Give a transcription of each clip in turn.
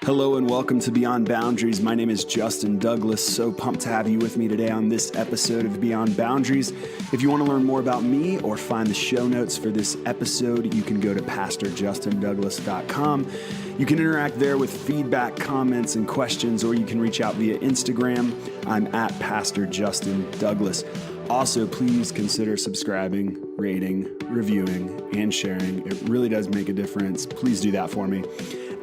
Hello and welcome to Beyond Boundaries. My name is Justin Douglas. So pumped to have you with me today on this episode of Beyond Boundaries. If you want to learn more about me or find the show notes for this episode, you can go to pastorjustindouglas.com. You can interact there with feedback, comments, and questions, or you can reach out via Instagram. I'm at Pastor Justin Douglas. Also, please consider subscribing, rating, reviewing, and sharing. It really does make a difference. Please do that for me.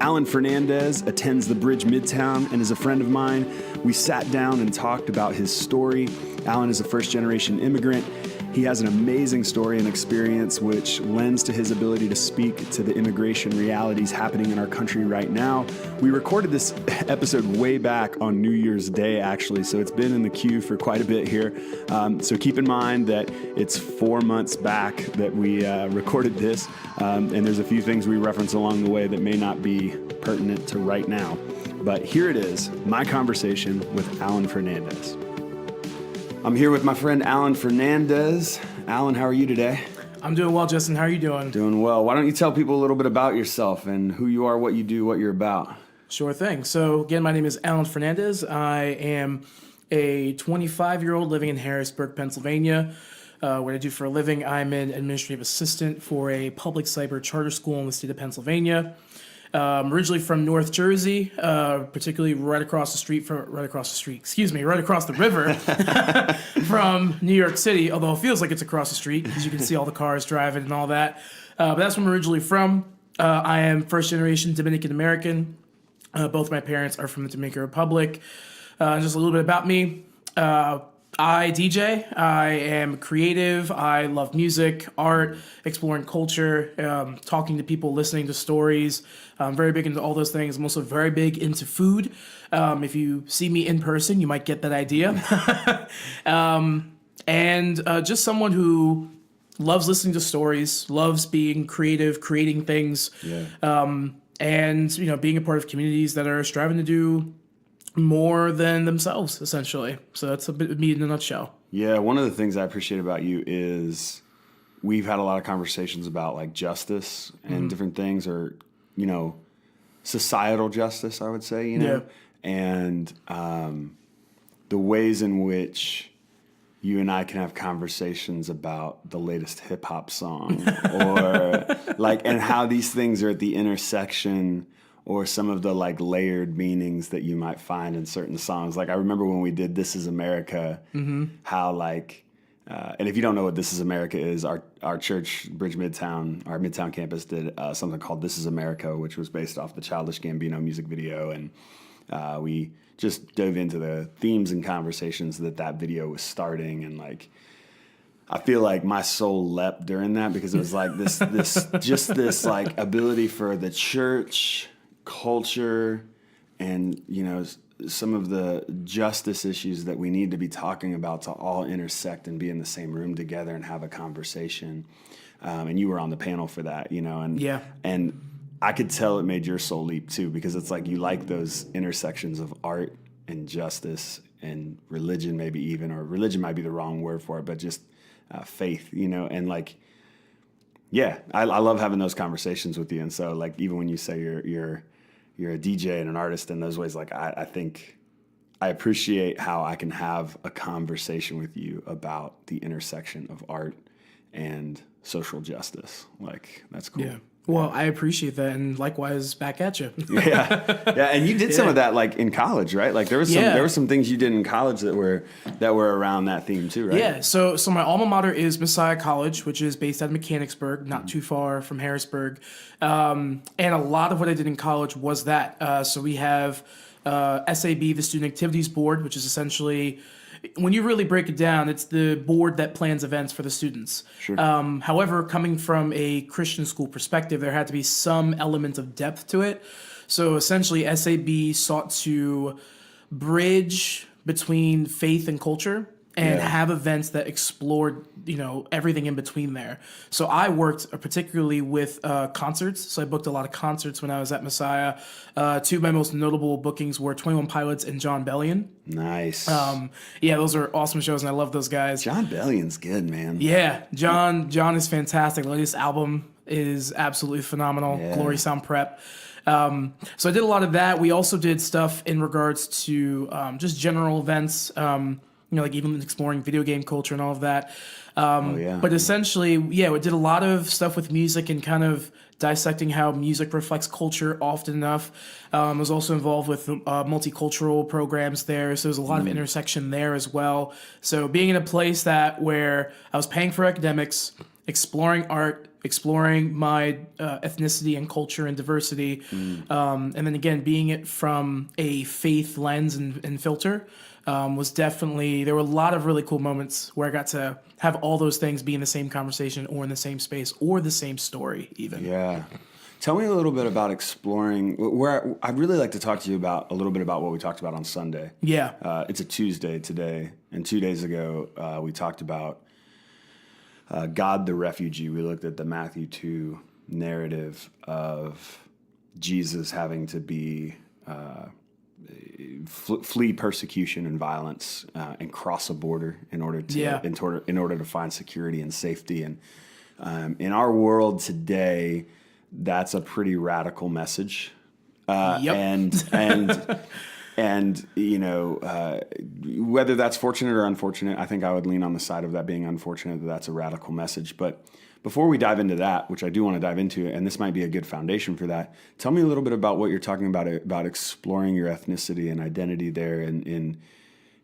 Alan Fernandez attends the Bridge Midtown and is a friend of mine. We sat down and talked about his story. Alan is a first-generation immigrant. He has an amazing story and experience which lends to his ability to speak to the immigration realities happening in our country right now. We recorded this episode way back on New Year's Day, actually, so it's been in the queue for quite a bit here. So keep in mind that it's 4 months back that we recorded this, and there's a few things we reference along the way that may not be pertinent to right now. But here it is, my conversation with Alan Fernandez. I'm here with my friend Alan Fernandez. Alan, how are you today? I'm doing well, Justin. How are you doing? Doing well. Why don't you tell people a little bit about yourself and who you are, what you do, what you're about? Sure thing. So again, my name is Alan Fernandez. I am a 25-year-old living in Harrisburg, Pennsylvania. What I do for a living, I'm an administrative assistant for a public cyber charter school in the state of Pennsylvania. Originally from North Jersey, particularly right across the river from New York City, although it feels like it's across the street because you can see all the cars driving and all that. But that's where I'm originally from. I am first generation Dominican American. Both my parents are from the Dominican Republic. Just a little bit about me. I DJ, I am creative, I love music, art, exploring culture, talking to people, listening to stories. I'm very big into all those things. I'm also very big into food. If you see me in person, you might get that idea. And just someone who loves listening to stories, loves being creative, creating things, and being a part of communities that are striving to do more than themselves, essentially. So that's a bit of me in a nutshell. Yeah, one of the things I appreciate about you is we've had a lot of conversations about like justice and different things, or societal justice, I would say, and the ways in which you and I can have conversations about the latest hip hop song or and how these things are at the intersection, or some of the layered meanings that you might find in certain songs. Like I remember when we did This Is America, how and if you don't know what This Is America is, our church, Bridge Midtown, our Midtown campus did something called This Is America, which was based off the Childish Gambino music video. And we just dove into the themes and conversations that video was starting. And I feel like my soul leapt during that because it was like this ability for the church culture and some of the justice issues that we need to be talking about to all intersect and be in the same room together and have a conversation. And you were on the panel for that, and I could tell it made your soul leap too, because it's like you like those intersections of art and justice and religion, maybe even, or religion might be the wrong word for it, but just faith, and I love having those conversations with you. And so even when you say you're a DJ and an artist in those ways, I think I appreciate how I can have a conversation with you about the intersection of art and social justice. That's cool. Yeah. Well, I appreciate that, and likewise back at you. yeah, and you did some of that in college, right? There were some things you did in college that were around that theme too, right? Yeah. So my alma mater is Messiah College, which is based out of Mechanicsburg, not too far from Harrisburg, and a lot of what I did in college was that. So we have SAB, the Student Activities Board, which is essentially, when you really break it down, it's the board that plans events for the students. Sure. However, coming from a Christian school perspective, there had to be some element of depth to it. So essentially, SAB sought to bridge between faith and culture and have events that explored, everything in between there. So I worked particularly with concerts. So I booked a lot of concerts when I was at Messiah. Two of my most notable bookings were 21 Pilots and John Bellion. Nice. Those are awesome shows, and I love those guys. John Bellion's good, man. Yeah, John is fantastic. The latest album is absolutely phenomenal. Yeah. Glory Sound Prep. So I did a lot of that. We also did stuff in regards to just general events, like even exploring video game culture and all of that. But essentially, we did a lot of stuff with music and kind of dissecting how music reflects culture often enough. I was also involved with multicultural programs there, so there's a lot of intersection there as well. So being in a place where I was paying for academics, exploring art, exploring my ethnicity and culture and diversity, and then again, being it from a faith lens and filter, was definitely, there were a lot of really cool moments where I got to have all those things be in the same conversation or in the same space or the same story even. Yeah. Tell me a little bit about exploring, where I'd really like to talk to you about a little bit about what we talked about on Sunday. Yeah. It's a Tuesday today, and 2 days ago we talked about God the refugee. We looked at the Matthew 2 narrative of Jesus having to be flee persecution and violence and cross a border in order to find security and safety. And in our world today, that's a pretty radical message. And whether that's fortunate or unfortunate, I think I would lean on the side of that being unfortunate, that that's a radical message. But before we dive into that, which I do want to dive into, and this might be a good foundation for that, tell me a little bit about what you're talking about exploring your ethnicity and identity there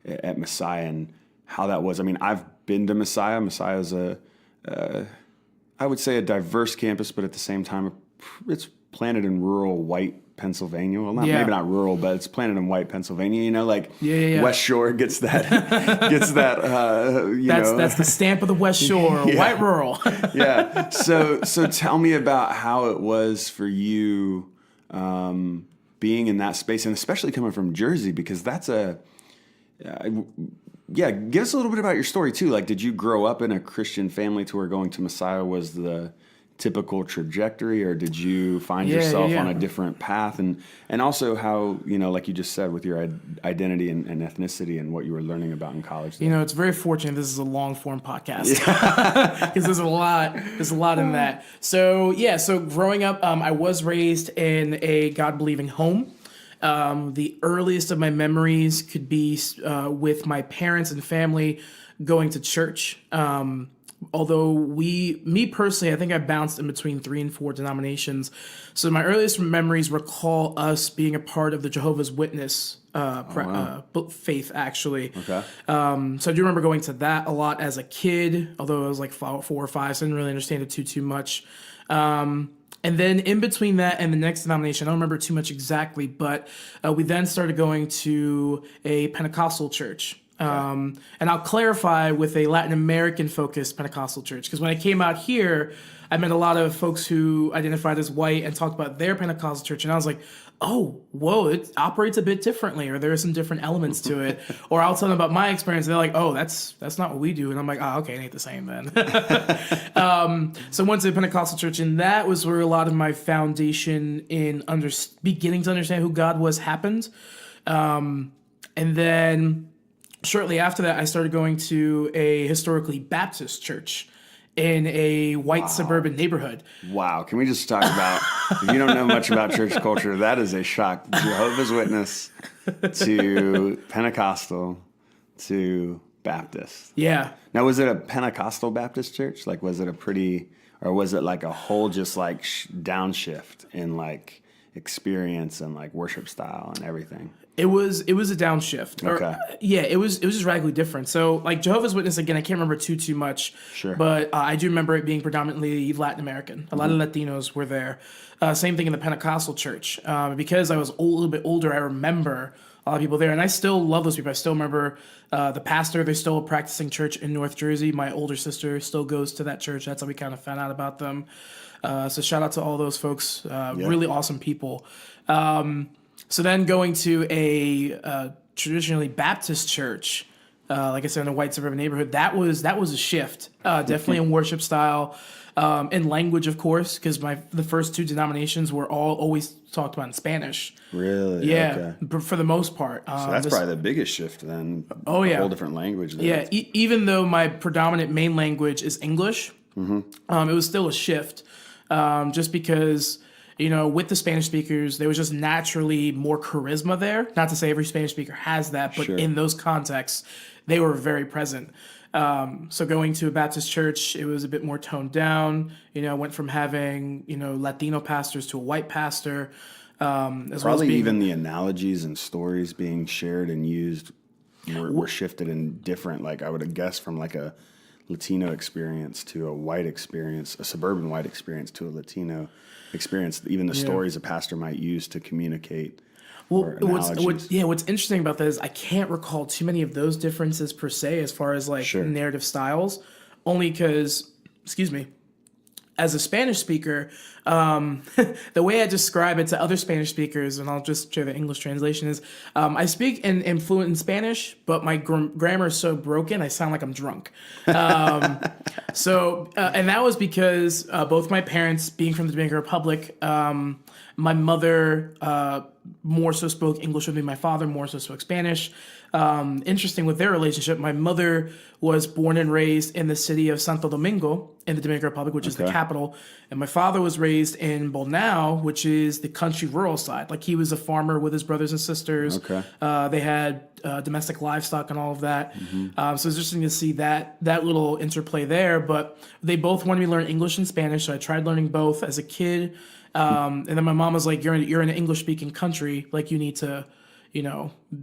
at Messiah and how that was. I mean, I've been to Messiah. Messiah is I would say a diverse campus, but at the same time, it's planted in rural white Pennsylvania. Well, maybe not rural, but it's planted in white Pennsylvania. West Shore gets that. That's the stamp of the West Shore, white rural. Yeah. So tell me about how it was for you being in that space, and especially coming from Jersey, because that's give us a little bit about your story too. Like, did you grow up in a Christian family to where going to Messiah was the typical trajectory, or did you find yourself on a different path? And also how, like you just said, with your identity and ethnicity and what you were learning about in college there. It's very fortunate this is a long form podcast because there's a lot in that. So growing up, I was raised in a God-believing home. The earliest of my memories could be with my parents and family going to church. Although me personally, I think I bounced in between 3 and 4 denominations. So my earliest memories recall us being a part of the Jehovah's Witness faith, actually. Okay. So I do remember going to that a lot as a kid, although I was like 4 or 5, so I didn't really understand it too much. And then in between that and the next denomination, I don't remember too much exactly, but we then started going to a Pentecostal church. And I'll clarify, with a Latin American focused Pentecostal church, because when I came out here, I met a lot of folks who identified as white and talked about their Pentecostal church, and I was like, oh, whoa, it operates a bit differently, or there are some different elements to it. Or I'll tell them about my experience, and they're like, oh, that's not what we do. And I'm like, okay, it ain't the same then. So I went to the Pentecostal church, and that was where a lot of my foundation in beginning to understand who God was happened. And then shortly after that, I started going to a historically Baptist church in a white suburban neighborhood. Wow. Can we just talk about, if you don't know much about church culture, that is a shock. Jehovah's Witness to Pentecostal to Baptist. Yeah. Now, was it a Pentecostal Baptist church? Like, was it or was it like a whole just like downshift in like experience and like worship style and everything? It was a downshift. Okay. It was just radically different. So like Jehovah's Witness, again, I can't remember too much. Sure. But I do remember it being predominantly Latin American. A lot of Latinos were there. Same thing in the Pentecostal church. Because I was a little bit older, I remember a lot of people there, and I still love those people. I still remember the pastor. They're still a practicing church in North Jersey. My older sister still goes to that church. That's how we kind of found out about them. So shout out to all those folks. Really awesome people. So then going to a traditionally Baptist church, like I said, in a white suburban neighborhood, that was a shift. Definitely in worship style, in language, of course, because the first 2 denominations were always talked about in Spanish. Really? Yeah, okay. For the most part. So that's probably the biggest shift then. Oh yeah, a whole different language there. Yeah, even though my predominant main language is English, it was still a shift. just because, with the Spanish speakers, there was just naturally more charisma there. Not to say every Spanish speaker has that, but in those contexts, they were very present. So going to a Baptist church, it was a bit more toned down. Went from having, Latino pastors to a white pastor. As well as even the analogies and stories being shared and used were shifted in different, like I would have guessed from like a Latino experience to a white experience, a suburban white experience to a Latino experience. Even the stories a pastor might use to communicate. Well, what's interesting about that is I can't recall too many of those differences per se as far as like narrative styles, only because, as a Spanish speaker, the way I describe it to other Spanish speakers, and I'll just share the English translation, is I speak in fluent in Spanish, but my grammar is so broken, I sound like I'm drunk. And that was because both my parents, being from the Dominican Republic, my mother more so spoke English with me. My father more so spoke Spanish. Interesting with their relationship, my mother was born and raised in the city of Santo Domingo in the Dominican Republic, which is the capital. And my father was raised in Bonao, which is the country rural side. Like he was a farmer with his brothers and sisters. They had domestic livestock and all of that. So it's interesting to see that little interplay there. But they both wanted me to learn English and Spanish, so I tried learning both as a kid. And then my mom was like, you're in an English-speaking country. Like, you need to,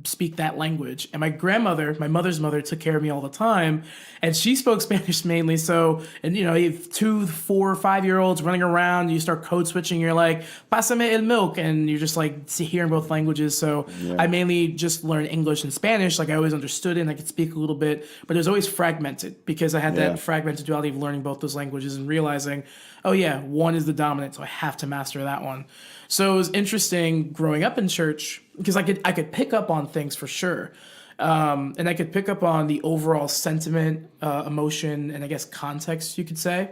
speak that language. And my grandmother, my mother's mother, took care of me all the time. And she spoke Spanish mainly. So, and, you have 2, 4, 5-year-olds running around. You start code switching. You're like, pásame el milk. And you're just like hearing both languages. So I mainly just learned English and Spanish. Like I always understood it and I could speak a little bit. But it was always fragmented because I had that fragmented duality of learning both those languages and realizing, oh yeah, one is the dominant, so I have to master that one. So it was interesting growing up in church because I could pick up on things for sure. And I could pick up on the overall sentiment, emotion, and I guess context, you could say.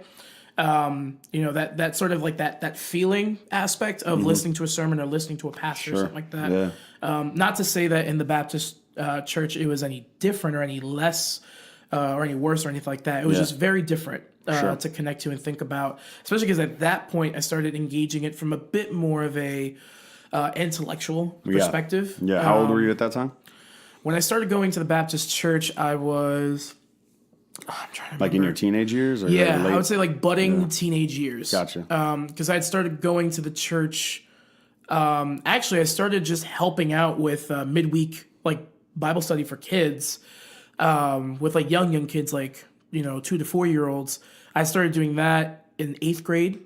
That sort of like that feeling aspect of listening to a sermon or listening to a pastor or something like that. Not to say that in the Baptist church it was any different or any less or any worse or anything like that. It was just very different. To connect to and think about, especially because at that point I started engaging it from a bit more of a intellectual perspective. How old were you at that time? When I started going to the Baptist church, I was, I'm trying to remember. Like in your teenage years? Or I would say like budding teenage years. Gotcha. Because I had started going to the church. Actually, I started just helping out with midweek like Bible study for kids, with like young kids, like 2 to 4-year-olds. I started doing that in 8th grade.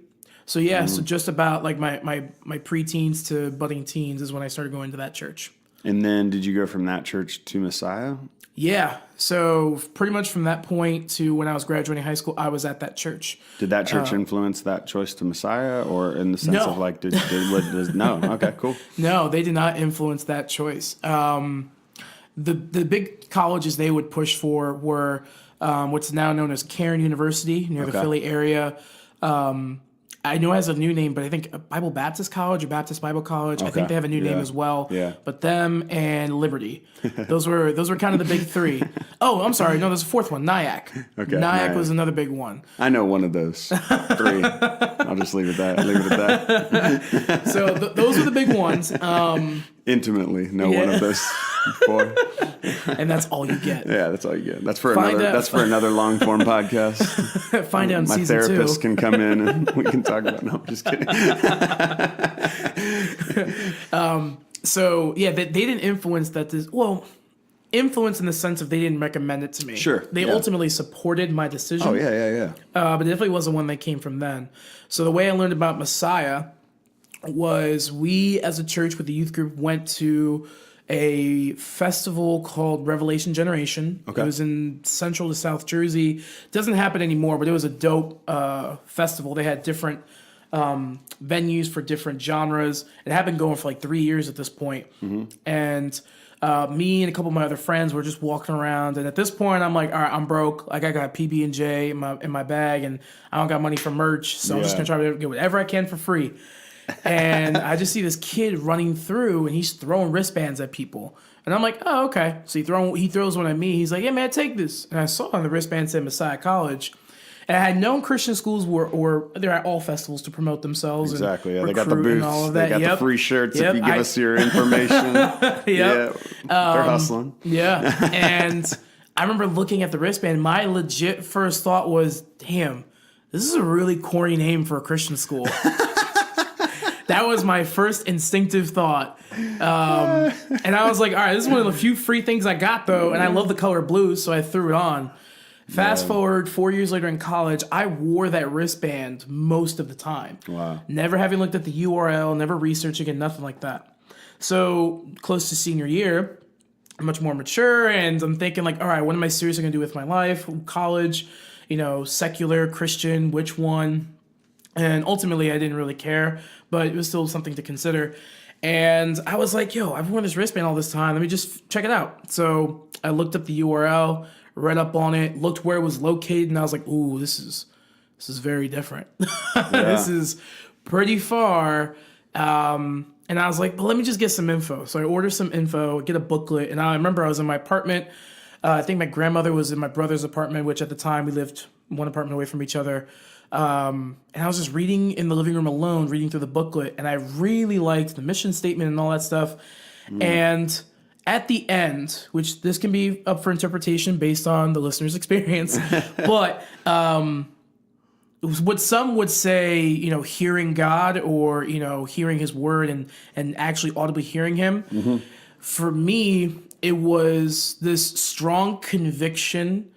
So so just about like my preteens to budding teens is when I started going to that church. And then did you go from that church to Messiah? Yeah. So pretty much from that point to when I was graduating high school, I was at that church. Did that church influence that choice to Messiah, or in the sense of like, no? Okay, cool. No, they did not influence that choice. The big colleges they would push for were what's now known as Cairn University near the Philly area. I know it has a new name, but I think Bible Baptist College or Baptist Bible College. I think they have a new name as well. Yeah. But them and Liberty, those were kind of the big three. Oh, I'm sorry. No, there's a fourth one, Nyack. Nyack was another big one. I know one of those three. I'll just leave it at that. So those were the big ones. Intimately know one of those four. And that's all you get. Yeah, that's all you get. That's for another long form podcast. Find out in season 2. My therapist can come in and we can talk about. No, I'm just kidding. So yeah, they didn't influence that. Influence in the sense of they didn't recommend it to me. Sure. They ultimately supported my decision. Oh yeah. But it definitely wasn't one that came from then. So the way I learned about Messiah was we as a church with the youth group went to a festival called Revelation Generation. It was in Central to South Jersey. It doesn't happen anymore, but it was a dope festival. They had different venues for different genres. It had been going for like 3 years at this point. And me and a couple of my other friends were just walking around. And at this point, I'm like, all right, I'm broke. Like I got PB&J in my bag, and I don't got money for merch. So I'm just going to try to get whatever I can for free. And I just see this kid running through, and he's throwing wristbands at people. And I'm like, oh, okay. So he throws one at me. He's like, yeah, man, take this. And I saw on the wristband said Messiah College. And I had known Christian schools were they're at all festivals to promote themselves. Exactly. And They got the recruit booths. and all of that. They got the free shirts if you give us your information. Yeah, they're hustling. Yeah. And I remember looking at the wristband. My legit first thought was, damn, this is a really corny name for a Christian school. That was my first instinctive thought. And I was like, all right, this is one of the few free things I got, though. And I love the color blue, so I threw it on. Fast forward 4 years later in college, I wore that wristband most of the time. Wow. Never having looked at the URL, never researching it, nothing like that. So close to senior year, I'm much more mature, and I'm thinking like, all right, what am I seriously going to do with my life? College, secular, Christian, which one? And ultimately, I didn't really care, but it was still something to consider. And I was like, yo, I've worn this wristband all this time. Let me just check it out. So I looked up the URL, read up on it, looked where it was located, and I was like, ooh, this is very different. This is pretty far. And I was like, well, let me just get some info. So I ordered some info, get a booklet. And I remember I was in my apartment. I think my grandmother was in my brother's apartment, which at the time we lived one apartment away from each other. And I was just reading in the living room alone, reading through the booklet, and I really liked the mission statement and all that stuff. And at the end, which this can be up for interpretation based on the listener's experience, but what some would say, hearing God or, hearing his word and actually audibly hearing him, for me, it was this strong conviction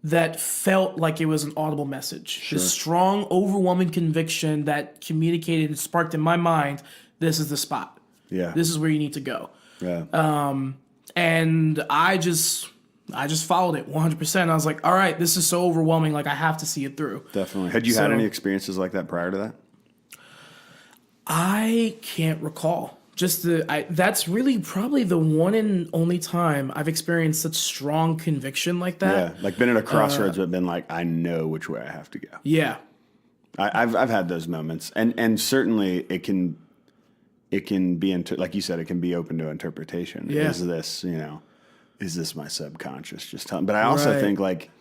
that felt like it was an audible message. Sure. This strong, overwhelming conviction that communicated and sparked in my mind, this is the spot. Yeah. This is where you need to go. Yeah. And I just followed it 100%. I was like, all right, this is so overwhelming. Like, I have to see it through. Definitely. Had you had any experiences like that prior to that? I can't recall. That's really probably the one and only time I've experienced such strong conviction like that. Yeah, like been at a crossroads, but been like, I know which way I have to go. Yeah, I've had those moments, and certainly it can be like you said, it can be open to interpretation. Yeah. Is this my subconscious just telling? But I also think like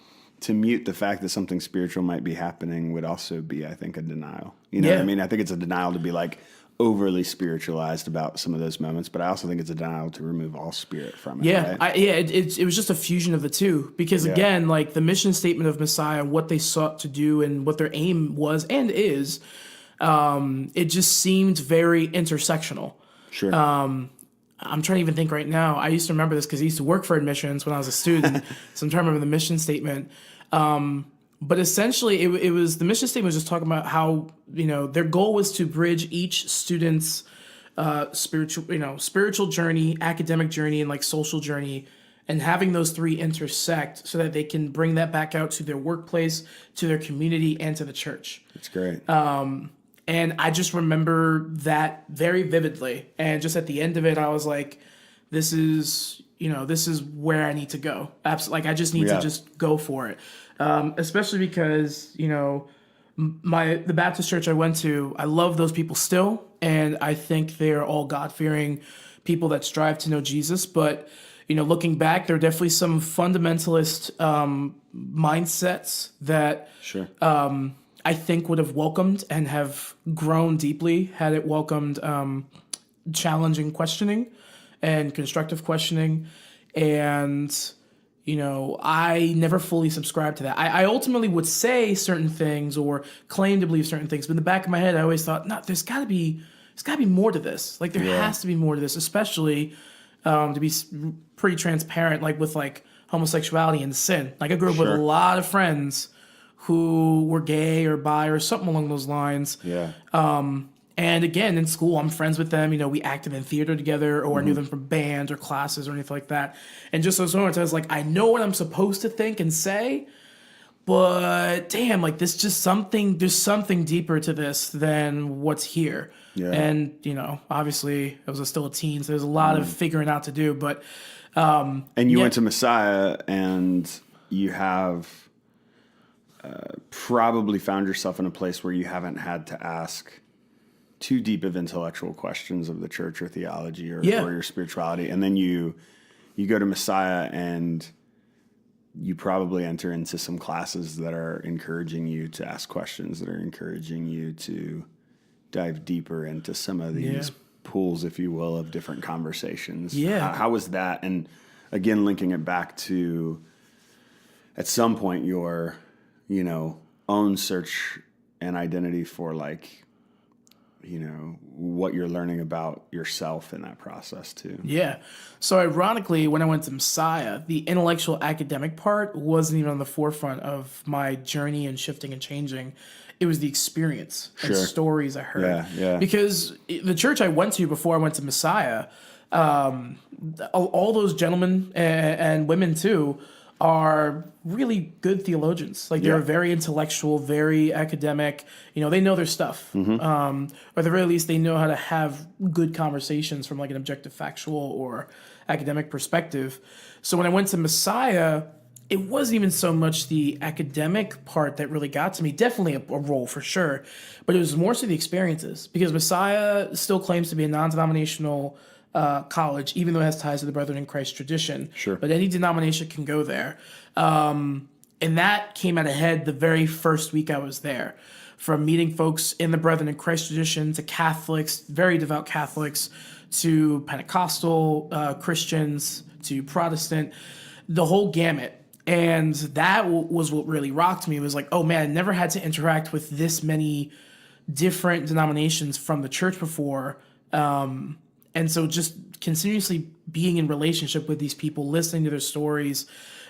to mute the fact that something spiritual might be happening would also be, I think, a denial. You know what I mean? I think it's a denial to be like overly spiritualized about some of those moments, but I also think it's a denial to remove all spirit from it. Yeah, right? it was just a fusion of the two, because again, like the mission statement of Messiah, what they sought to do and what their aim was and is, it just seemed very intersectional. Sure. I'm trying to even think right now. I used to remember this because I used to work for admissions when I was a student, so I'm trying to remember the mission statement. But essentially, it was the mission statement was just talking about how their goal was to bridge each student's spiritual journey, academic journey, and like social journey, and having those three intersect so that they can bring that back out to their workplace, to their community, and to the church. That's great. And I just remember that very vividly. And just at the end of it, I was like, this is where I need to go. Absolutely. Like, I just need to just go for it. Especially because, the Baptist church I went to, I love those people still. And I think they're all God-fearing people that strive to know Jesus. But, looking back, there are definitely some fundamentalist mindsets that I think would have welcomed and have grown deeply had it welcomed challenging questioning and constructive questioning. And I never fully subscribed to that. I ultimately would say certain things or claim to believe certain things, but in the back of my head, I always thought, no, there's got to be more to this. Like, there has to be more to this, especially to be pretty transparent, like with like homosexuality and sin. Like, I grew up with a lot of friends who were gay or bi or something along those lines. Yeah. And again, in school, I'm friends with them. We acted in theater together, or I knew them from bands or classes or anything like that. And just those moments, I was like, I know what I'm supposed to think and say, but damn, like there's something deeper to this than what's here. Yeah. And, obviously I was still a teen, so there's a lot of figuring out to do, but. And you went to Messiah, and you have probably found yourself in a place where you haven't had to ask too deep of intellectual questions of the church or theology or your spirituality. And then you go to Messiah, and you probably enter into some classes that are encouraging you to ask questions, that are encouraging you to dive deeper into some of these pools, if you will, of different conversations. Yeah. How was that? And again, linking it back to, at some point, your, own search and identity for what you're learning about yourself in that process too. Yeah. So ironically, when I went to Messiah, the intellectual academic part wasn't even on the forefront of my journey and shifting and changing. It was the experience and stories I heard. Yeah. Because the church I went to before I went to Messiah, all those gentlemen and women too are really good theologians. Like they're very intellectual, very academic. They know their stuff. Or at the very least, they know how to have good conversations from like an objective, factual, or academic perspective. So when I went to Messiah, it wasn't even so much the academic part that really got to me. Definitely a role for sure, but it was more so the experiences, because Messiah still claims to be a non-denominational college, even though it has ties to the Brethren in Christ tradition. Sure. But any denomination can go there. And that came out ahead the very first week I was there. From meeting folks in the Brethren in Christ tradition to Catholics, very devout Catholics, to Pentecostal Christians, to Protestant, the whole gamut. And that was what really rocked me. It was like, oh man, I never had to interact with this many different denominations from the church before. And so just continuously being in relationship with these people, listening to their stories,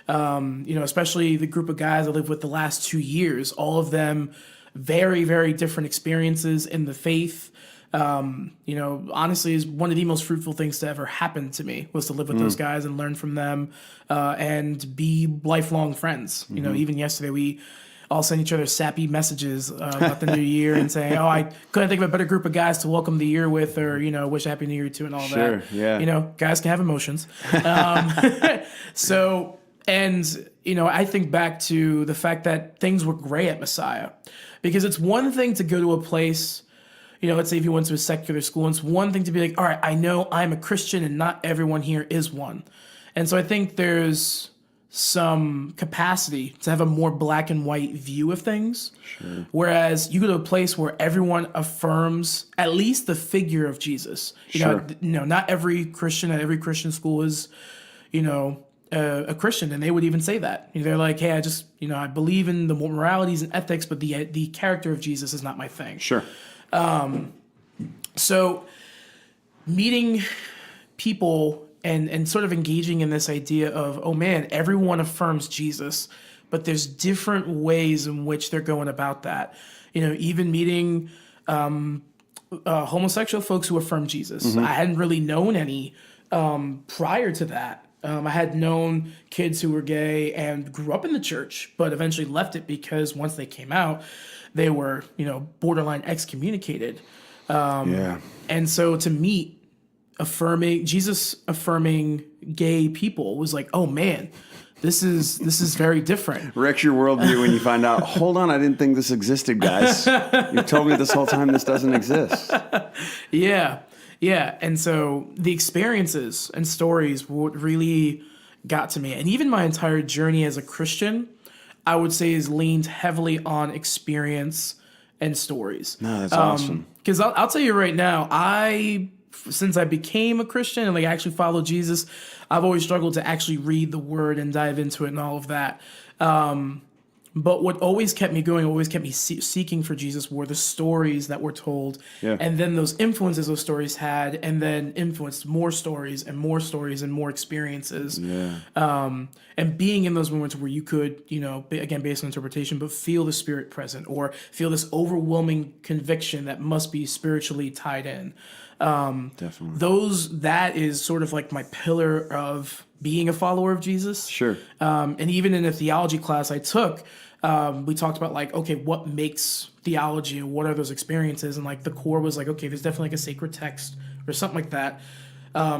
especially the group of guys I lived with the last 2 years, all of them very, very different experiences in the faith. Honestly, is one of the most fruitful things to ever happen to me was to live with those guys and learn from them, and be lifelong friends. Even yesterday we all send each other sappy messages about the new year and saying, "Oh, I couldn't think of a better group of guys to welcome the year with," or wish a happy new year to, and all that. Yeah. Guys can have emotions. So, and I think back to the fact that things were gray at Messiah, because it's one thing to go to a place. Let's say if you went to a secular school, and it's one thing to be like, all right, I know I'm a Christian and not everyone here is one. And so I think there's some capacity to have a more black and white view of things. Sure. Whereas you go to a place where everyone affirms at least the figure of Jesus. Not every Christian at every Christian school is, a Christian, and they would even say that. They're like, hey, I believe in the moralities and ethics, but the character of Jesus is not my thing. Sure. So meeting people and sort of engaging in this idea of, oh man, everyone affirms Jesus, but there's different ways in which they're going about that. Even meeting homosexual folks who affirm Jesus. I hadn't really known any prior to that. I had known kids who were gay and grew up in the church, but eventually left it because once they came out, they were, borderline excommunicated. And so to meet Jesus affirming gay people was like, oh man, this is very different. Wrecks your worldview when you find out, hold on, I didn't think this existed, guys. You told me this whole time this doesn't exist. Yeah. And so the experiences and stories what really got to me. And even my entire journey as a Christian, I would say, is leaned heavily on experience and stories. No, that's awesome. Because I'll tell you right now, since I became a Christian and actually followed Jesus, I've always struggled to actually read the Word and dive into it and all of that. But what always kept me going, always kept me seeking for Jesus, were the stories that were told. Yeah. And then those influences those stories had, and then influenced more stories and more experiences. Yeah. And being in those moments where you could, again, based on interpretation, but feel the Spirit present, or feel this overwhelming conviction that must be spiritually tied in. Definitely. That is sort of like my pillar of being a follower of Jesus. Sure. And even in a theology class I took, we talked about what makes theology and what are those experiences, and the core was okay, there's definitely a sacred text or something like that,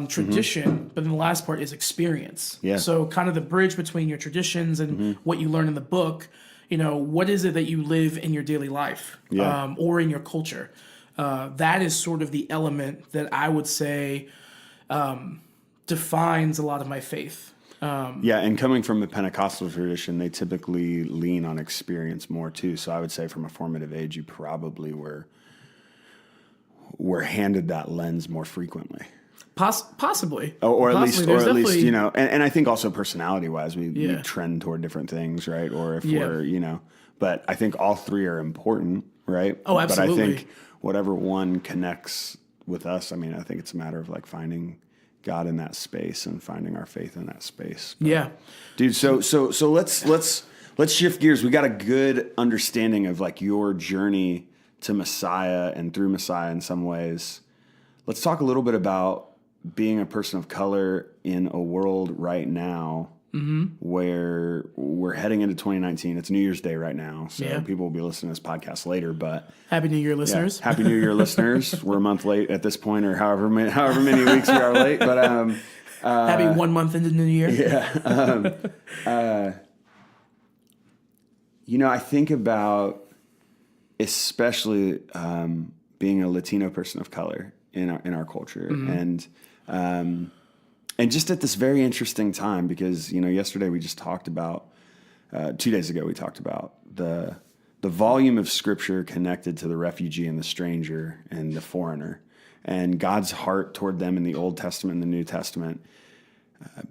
tradition, but then the last part is experience. Yeah. So kind of the bridge between your traditions and what you learn in the book. What is it that you live in your daily life, or in your culture? That is sort of the element that I would say defines a lot of my faith. Yeah, and coming from the Pentecostal tradition, they typically lean on experience more too. So I would say from a formative age, you probably were handed that lens more frequently. Possibly. Or at Possibly. least, you know, and I think also personality wise, we trend toward different things, right? Or if we're, you know, but I think all three are important, right? Oh, absolutely. But I think whatever one connects with us, I mean, I think it's a matter of like finding God in that space and finding our faith in that space. But, yeah. dude. So let's shift gears. We got a good understanding of like your journey to Messiah and through Messiah in some ways. Let's talk a little bit about being a person of color in a world right now where we're heading into 2019. It's New Year's Day right now, so people will be listening to this podcast later. But Happy New Year, listeners! Yeah, Happy New Year, listeners! We're a month late at this point, or however many weeks we are late. But happy 1 month into the new year. Yeah. You know, I think about especially being a Latino person of color in our culture, and just at this very interesting time, because, you know, yesterday we just talked about, 2 days ago we talked about the volume of scripture connected to the refugee and the stranger and the foreigner, and God's heart toward them in the Old Testament and the New Testament,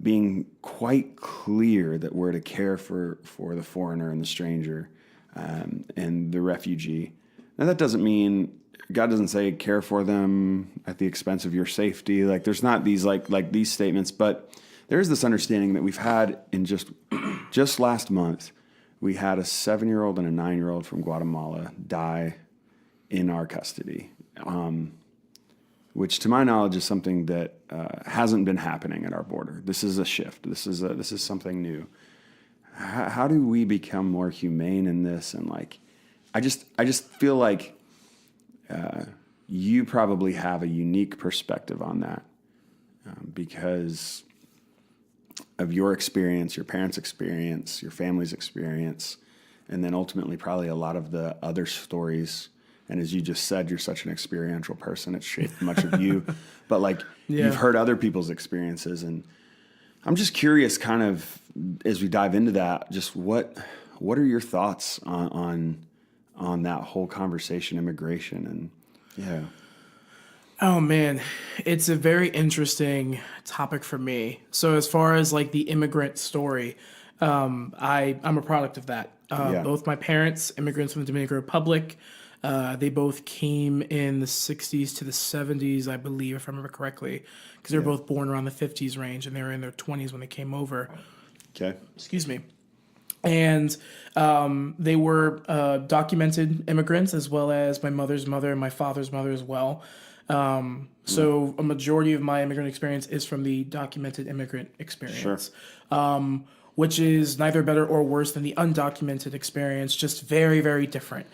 being quite clear that we're to care for the foreigner and the stranger and the refugee. Now that doesn't mean God doesn't say care for them at the expense of your safety. Like there's not these like these statements, but there is this understanding that we've had in just last month. We had a 7-year-old and a 9-year-old from Guatemala die in our custody, which to my knowledge is something that hasn't been happening at our border. This is a shift. This is something new. How do we become more humane in this? And like, I just feel like you probably have a unique perspective on that because of your experience, your parents' experience, your family's experience, and then ultimately probably a lot of the other stories. And as you just said, you're such an experiential person. It's shaped much of you. But like you've heard other people's experiences. And I'm just curious kind of as we dive into that, just what are your thoughts on that whole conversation, immigration, and yeah. Oh man, it's a very interesting topic for me. So as far as like the immigrant story, I'm a product of that. Both my parents, immigrants from the Dominican Republic, they both came in the 60s to the 70s, I believe, if I remember correctly, because they were both born around the 50s range, and they were in their 20s when they came over. Okay. Excuse me. And they were documented immigrants, as well as my mother's mother and my father's mother as well. So a majority of my immigrant experience is from the documented immigrant experience, which is neither better or worse than the undocumented experience, just very, very different,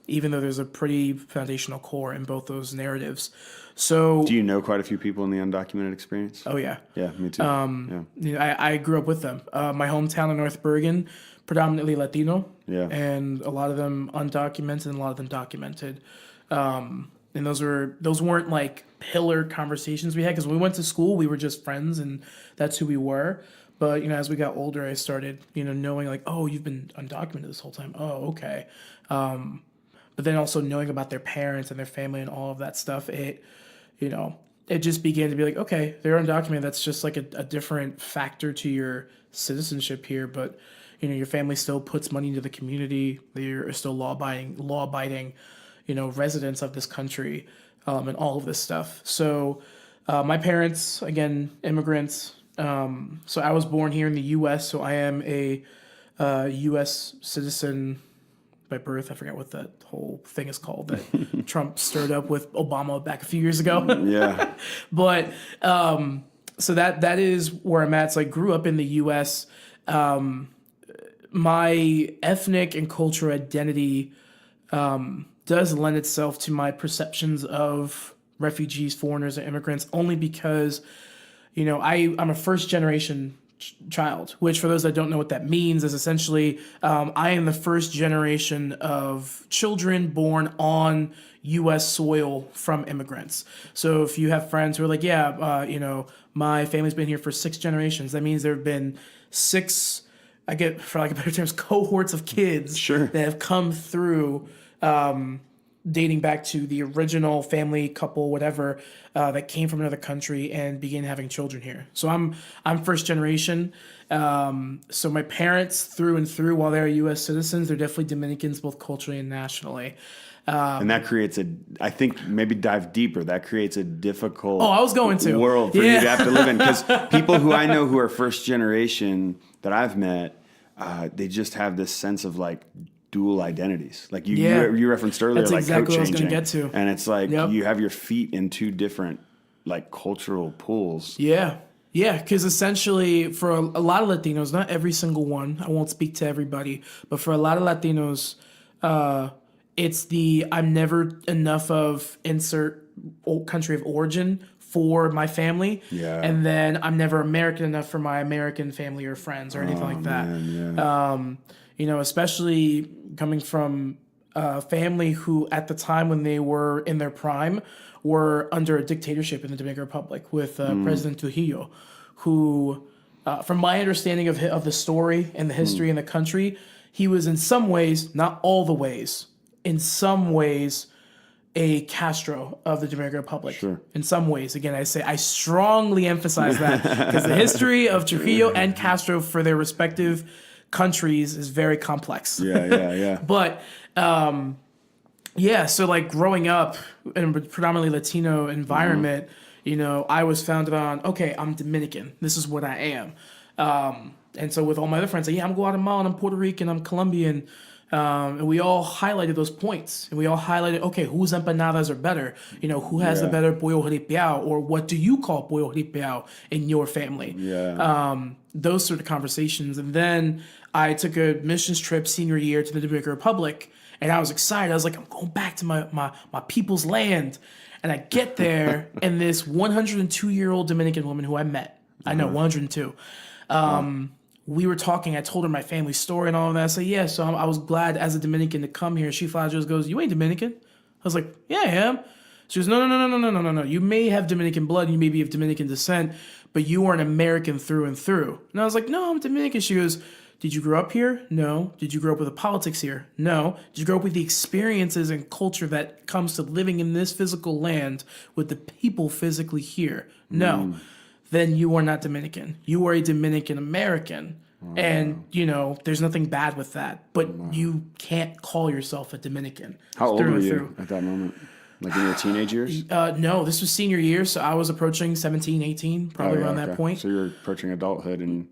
even though there's a pretty foundational core in both those narratives. So, do you know quite a few people in the undocumented experience? Oh, yeah. Yeah, me too. You know, I grew up with them. My hometown in North Bergen, predominantly Latino, and a lot of them undocumented and a lot of them documented. And those weren't like pillar conversations we had, because when we went to school, we were just friends and that's who we were. But, you know, as we got older, I started, you know, knowing like, oh, you've been undocumented this whole time. Oh, okay. But then also knowing about their parents and their family and all of that stuff, it just began to be like, okay, they're undocumented. That's just like a different factor to your citizenship here. But, you know, your family still puts money into the community. They're still law-abiding, you know, residents of this country, and all of this stuff. So my parents, again, immigrants. So I was born here in the U.S., so I am a U.S. citizen by birth. I forgot what that whole thing is called that Trump stirred up with Obama back a few years ago. Yeah. But so that is where I'm at. So I grew up in the U.S. My ethnic and cultural identity does lend itself to my perceptions of refugees, foreigners, and immigrants, only because, you know, I'm a first generation child, which for those that don't know what that means is essentially I am the first generation of children born on U.S. soil from immigrants. So if you have friends who are like, my family's been here for 6 generations, that means there have been 6, I get, for lack of better terms, cohorts of kids that have come through dating back to the original family, couple, whatever, that came from another country and began having children here. So I'm first generation. So my parents through and through, while they're U.S. citizens, they're definitely Dominicans, both culturally and nationally. And that creates I think maybe dive deeper, that creates a difficult world for you to have to live in. Because people who I know who are first generation that I've met, they just have this sense of like dual identities. Like you referenced earlier, that's like exactly coat what I was changing. gonna get to. And it's like you have your feet in 2 different like cultural pools. Yeah. Yeah, because essentially for a lot of Latinos, not every single one, I won't speak to everybody, but for a lot of Latinos, it's I'm never enough of insert country of origin for my family. Yeah. And then I'm never American enough for my American family or friends or anything like that. Man, yeah. Especially coming from a family who at the time when they were in their prime were under a dictatorship in the Dominican Republic with President Trujillo, who, from my understanding of the story and the history in the country, he was in some ways, not all the ways, in some ways, a Castro of the Dominican Republic. Sure. In some ways, again, I strongly emphasize that because the history of Trujillo and Castro for their respective countries is very complex. Yeah. But so like growing up in a predominantly Latino environment, I was founded on, okay, I'm Dominican. This is what I am. And so with all my other friends, I'm Guatemalan, I'm Puerto Rican, I'm Colombian. And we all highlighted those points. And we all highlighted, okay, whose empanadas are better? Who has the better pollo ripiao? Or what do you call pollo ripiao in your family? Yeah. Those sort of conversations. And then I took a missions trip senior year to the Dominican Republic. And I was excited. I was like, I'm going back to my people's land. And I get there, and this 102-year-old Dominican woman who I met, I know, 102, we were talking. I told her my family story and all of that. I said, so I was glad as a Dominican to come here. She flat just goes, you ain't Dominican? I was like, yeah, I am. She goes, no. You may have Dominican blood, you may be of Dominican descent, but you are an American through and through. And I was like, no, I'm Dominican. She goes, did you grow up here? No. Did you grow up with the politics here? No. Did you grow up with the experiences and culture that comes to living in this physical land with the people physically here? No. Then you are not Dominican. You are a Dominican American. And, there's nothing bad with that. But you can't call yourself a Dominican. How old were you at that moment? Like in your teenage years? No, this was senior year. So I was approaching 17, 18, probably around that point. So you're approaching adulthood and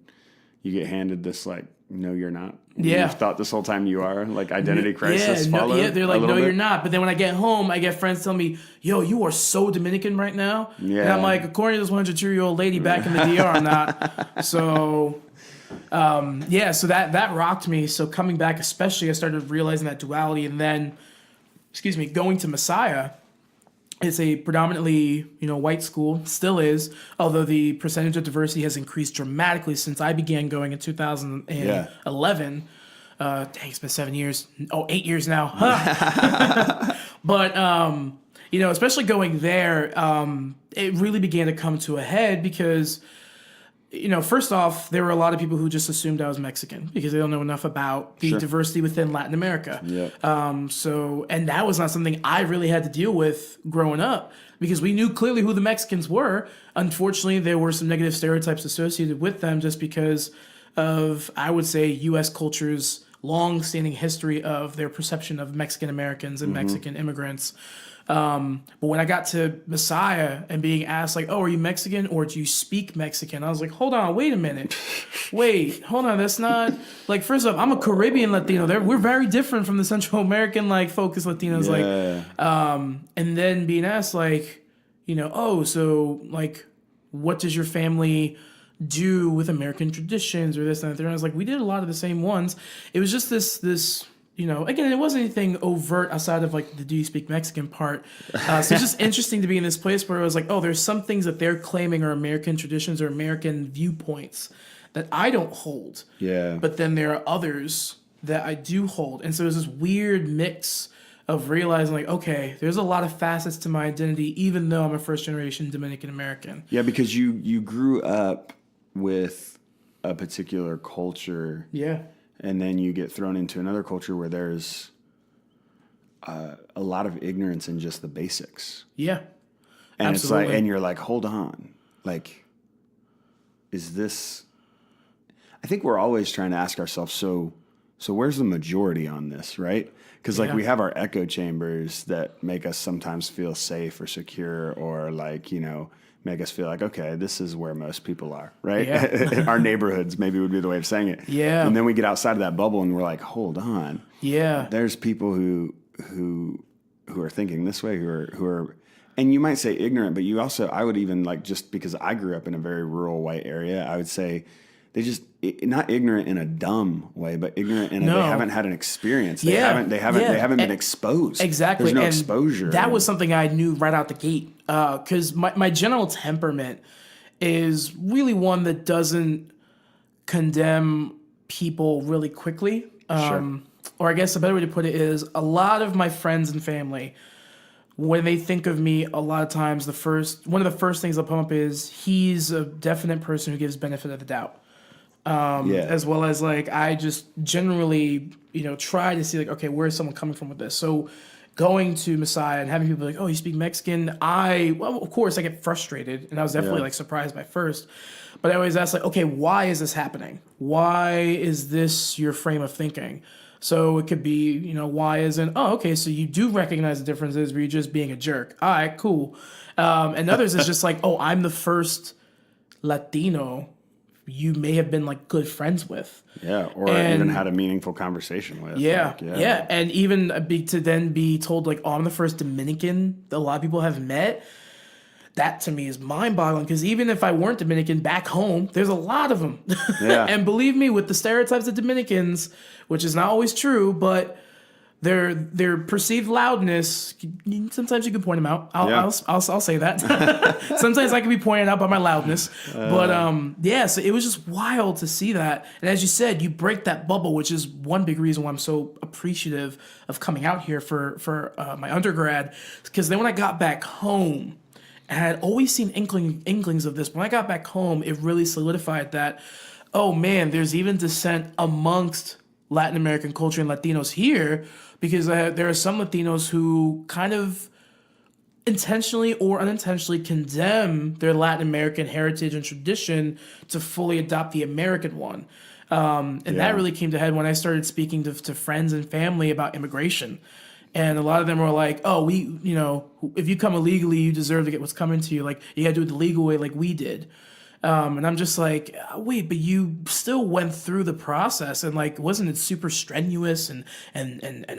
you get handed this, like, no, you're not. Yeah. You've thought this whole time you are. Like, identity crisis followed. They're like, no, you're not. But then when I get home, I get friends tell me, yo, you are so Dominican right now. Yeah. And I'm like, according to this 102-year-old lady back in the DR, I'm not. So, so that rocked me. So coming back, especially, I started realizing that duality. And then, going to Messiah, it's a predominantly, white school, still is, although the percentage of diversity has increased dramatically since I began going in 2011. Dang, it's been 7 years. 8 years now. Huh. But, especially going there, it really began to come to a head because, first off, there were a lot of people who just assumed I was Mexican because they don't know enough about the diversity within Latin America. Yeah. And that was not something I really had to deal with growing up because we knew clearly who the Mexicans were. Unfortunately, there were some negative stereotypes associated with them just because of, I would say, U.S. culture's long-standing history of their perception of Mexican Americans and Mexican immigrants. But when I got to Messiah and being asked like, oh, are you Mexican or do you speak Mexican? I was like, hold on, wait a minute. Hold on. That's not like, first off, I'm a Caribbean Latino. We're very different from the Central American like focused Latinos. And then being asked like, so like, what does your family do with American traditions or this and that? And I was like, we did a lot of the same ones. It was just this, again, it wasn't anything overt outside of like the do you speak Mexican part. So it's just interesting to be in this place where it was like, oh, there's some things that they're claiming are American traditions or American viewpoints that I don't hold. Yeah. But then there are others that I do hold. And so there's this weird mix of realizing like, okay, there's a lot of facets to my identity, even though I'm a first generation Dominican American. Yeah, because you grew up with a particular culture. Yeah. And then you get thrown into another culture where there's a lot of ignorance in just the basics. Yeah. And Absolutely. it's like, and you're like, hold on, like, is this? I think we're always trying to ask ourselves, so where's the majority on this, right? Because like we have our echo chambers that make us sometimes feel safe or secure, or like, you know, make us feel like, okay, this is where most people are, right? Yeah. Our neighborhoods maybe would be the way of saying it. Yeah. And then we get outside of that bubble and we're like, hold on. Yeah. There's people who are thinking this way, who are, and you might say ignorant, but you also, I would even like, just because I grew up in a very rural white area, I would say they just, not ignorant in a dumb way, but ignorant in a, they haven't had an experience. They haven't been exposed. Exactly. There's no and exposure. That was something I knew right out the gate. Cause my general temperament is really one that doesn't condemn people really quickly. Sure. Or I guess a better way to put it is a lot of my friends and family, when they think of me, a lot of times one of the first things they'll pump up is he's a definite person who gives benefit of the doubt. As well as like, I just generally, you know, try to see like, okay, where's someone coming from with this? So going to Messiah and having people like, oh, you speak Mexican. Well, of course I get frustrated, and I was definitely like surprised by first, but I always ask like, okay, why is this happening? Why is this your frame of thinking? So it could be, you know, why isn't, oh, okay, so you do recognize the differences, but you're just being a jerk. All right, cool. And others is just like, oh, I'm the first Latino you may have been like good friends with. Yeah, or even had a meaningful conversation with. Yeah, like, yeah. And even to then be told like, oh, I'm the first Dominican that a lot of people have met. That to me is mind-boggling, because even if I weren't Dominican back home, there's a lot of them. Yeah. And believe me, with the stereotypes of Dominicans, which is not always true, but their perceived loudness, sometimes you can point them out. I'll say that. Sometimes I can be pointed out by my loudness. But so it was just wild to see that. And as you said, you break that bubble, which is one big reason why I'm so appreciative of coming out here for my undergrad. Because then when I got back home, and I had always seen inklings of this, but when I got back home, it really solidified that, oh man, there's even dissent amongst Latin American culture and Latinos here, because there are some Latinos who kind of intentionally or unintentionally condemn their Latin American heritage and tradition to fully adopt the American one. That really came to head when I started speaking to friends and family about immigration. And a lot of them were like, oh, if you come illegally, you deserve to get what's coming to you. Like, you got to do it the legal way like we did. And I'm just like, wait, but you still went through the process, and like, wasn't it super strenuous and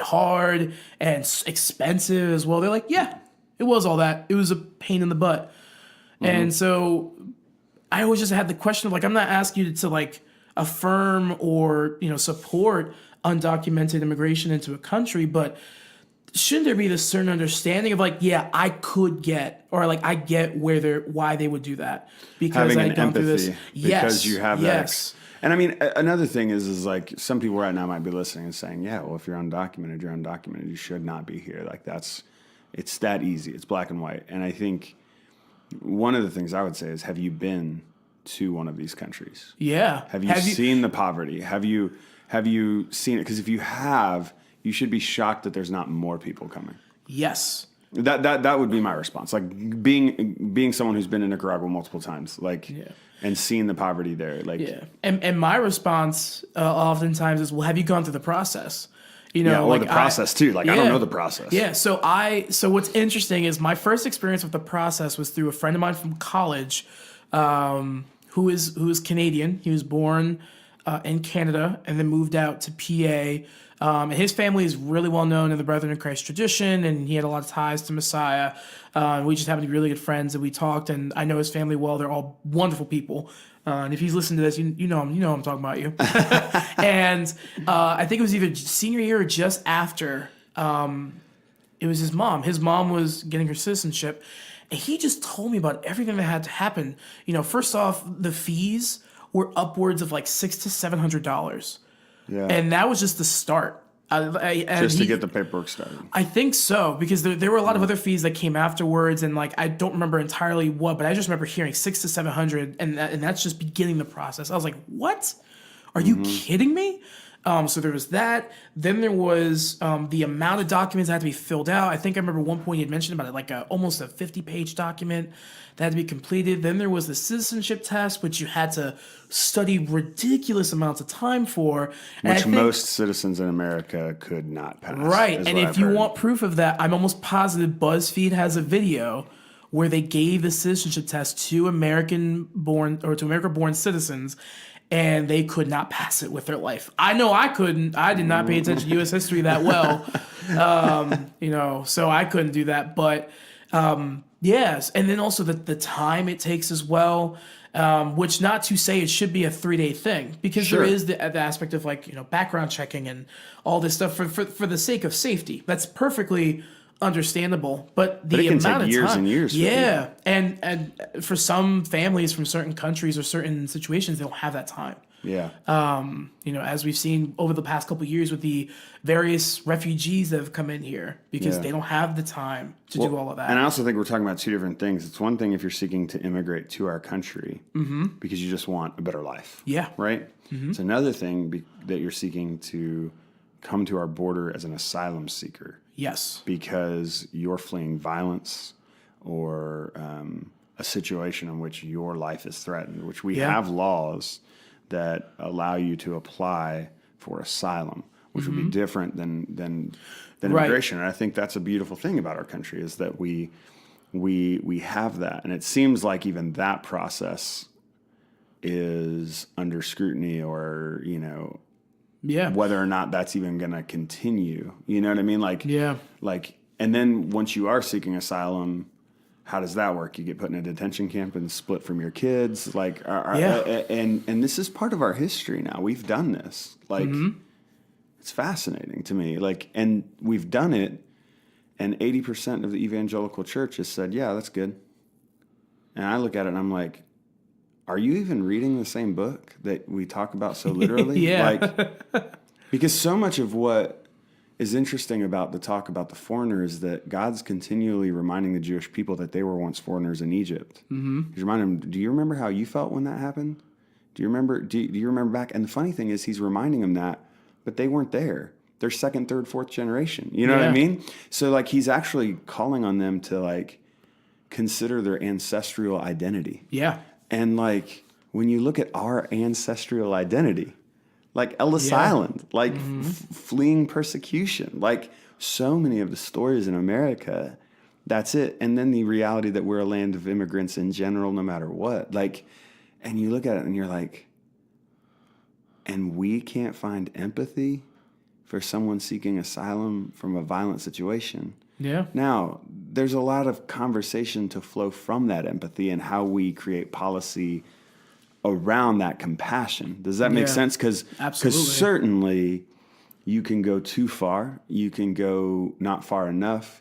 hard and expensive as well? They're like, yeah, it was all that. It was a pain in the butt. Mm-hmm. And so I always just had the question of like, I'm not asking you to like affirm or, support undocumented immigration into a country, but shouldn't there be this certain understanding of like, yeah, I could get, or like I get why they would do that, because having I've gone through this. Because you have that. Yes. And I mean, another thing is like some people right now might be listening and saying, yeah, well, if you're undocumented, you're undocumented. You should not be here. Like it's that easy. It's black and white. And I think one of the things I would say is, have you been to one of these countries? Yeah. Have you seen the poverty? Have you seen it? Because if you have, you should be shocked that there's not more people coming. Yes. That would be my response. Like being someone who's been in Nicaragua multiple times, and seeing the poverty there. Like, yeah. And my response oftentimes is, well, have you gone through the process? Or the process too. Like, I don't know the process. Yeah. So what's interesting is my first experience with the process was through a friend of mine from college, who is Canadian. He was born in Canada and then moved out to PA. And his family is really well known in the Brethren in Christ tradition, and he had a lot of ties to Messiah. We just happened to be really good friends, and we talked, and I know his family well. They're all wonderful people. And if he's listening to this, you know I'm talking about you. And I think it was either senior year or just after. It was his mom. His mom was getting her citizenship, and he just told me about everything that had to happen. First off, the fees were upwards of like $600 to $700. Yeah. And that was just the start. Just to get the paperwork started. I think so, because there were a lot of other fees that came afterwards, and like I don't remember entirely what, but I just remember hearing $600 to $700, and that's just beginning the process. I was like, "What? Are you kidding me?" So there was that. Then there was the amount of documents that had to be filled out. I think I remember one point you had mentioned about it, like almost a 50-page document that had to be completed. Then there was the citizenship test, which you had to study ridiculous amounts of time for. And Which most citizens in America could not pass. Right. And if you want proof of that, I'm almost positive BuzzFeed has a video where they gave the citizenship test to American-born citizens, and they could not pass it with their life. I know I couldn't. I did not pay attention to U.S. history that well, so I couldn't do that. But yes, and then also the time it takes as well, which not to say it should be a 3-day thing, because there is the aspect of like background checking and all this stuff for the sake of safety. That's perfectly understandable, but it can amount take of years time, and years. yeah, and for some families from certain countries or certain situations, they don't have that time. Yeah. As we've seen over the past couple of years with the various refugees that have come in here, because they don't have the time to do all of that. And I also think we're talking about two different things. It's one thing if you're seeking to immigrate to our country because you just want a better life. Yeah. Right? It's another thing that you're seeking to come to our border as an asylum seeker. Yes. Because you're fleeing violence or a situation in which your life is threatened, which we have laws that allow you to apply for asylum, which would be different than immigration. And I think that's a beautiful thing about our country, is that we have that. And it seems like even that process is under scrutiny, or whether or not that's even going to continue. You know what I mean? And then once you are seeking asylum, how does that work? You get put in a detention camp and split from your kids. And this is part of our history now. We've done this. It's fascinating to me. And we've done it, and 80% of the evangelical church has said, yeah, that's good. And I look at it and I'm like, are you even reading the same book that we talk about so literally? Yeah. Because so much of what is interesting about the talk about the foreigner is that God's continually reminding the Jewish people that they were once foreigners in Egypt. He's reminding them, do you remember how you felt when that happened? Do you remember back? And the funny thing is, he's reminding them that, but they weren't there. They're second, third, fourth generation. You know what I mean? So he's actually calling on them to consider their ancestral identity. Yeah. And when you look at our ancestral identity, Ellis Island, fleeing persecution, so many of the stories in America, that's it. And then the reality that we're a land of immigrants in general, no matter what. And you look at it and you're like, and we can't find empathy for someone seeking asylum from a violent situation. Yeah. Now, there's a lot of conversation to flow from that empathy and how we create policy around that compassion. Does that make sense? Because certainly you can go too far. You can go not far enough.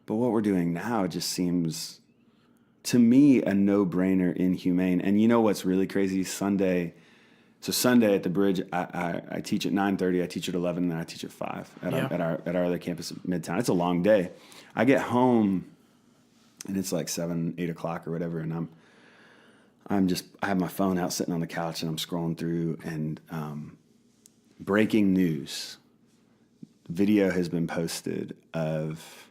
But what we're doing now just seems, to me, a no-brainer, inhumane. And you know what's really crazy? Sunday at the Bridge, I teach at 9:30. I teach at 11, and then I teach at 5 at our other campus at Midtown. It's a long day. I get home, and it's 7, 8 o'clock or whatever, and I have my phone out sitting on the couch, and I'm scrolling through, and breaking news. Video has been posted of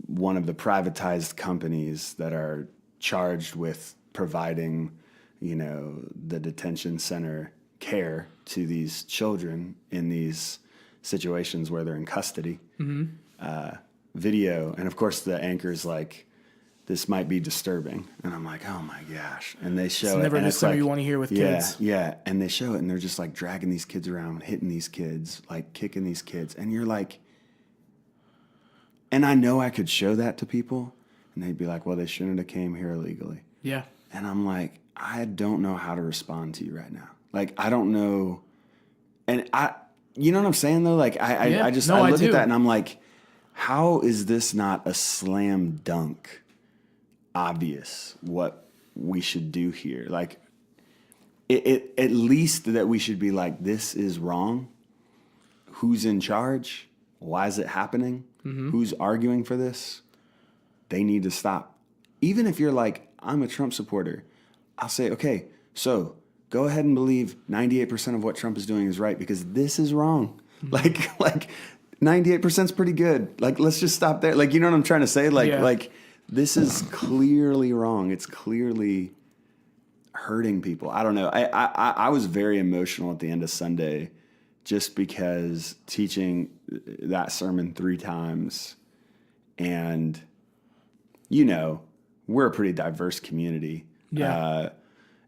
one of the privatized companies that are charged with providing the detention center care to these children in these situations where they're in custody. Video. And of course the anchor's this might be disturbing. And I'm like, oh my gosh. And they show it's never and just something you want to hear with kids. Yeah. And they show it and they're just dragging these kids around, hitting these kids, kicking these kids. And you're and I know I could show that to people and they'd be like, well, they shouldn't have came here illegally. Yeah. And I'm like, I don't know how to respond to you right now. I don't know. And you know what I'm saying though? I look at that and I'm like, how is this not a slam dunk obvious what we should do here. Like, it at least that we should be like, this is wrong. Who's in charge? Why is it happening? Who's arguing for this? They need to stop. Even if you're like, I'm a Trump supporter, I'll say, okay, so go ahead and believe 98% of what Trump is doing is right because this is wrong. Like 98% is pretty good. Like, let's just stop there. Like, you know what I'm trying to say? Like this is clearly wrong. It's clearly hurting people. I don't know. I was very emotional at the end of Sunday just because teaching that sermon 3 times, and, you know, we're a pretty diverse community. Yeah.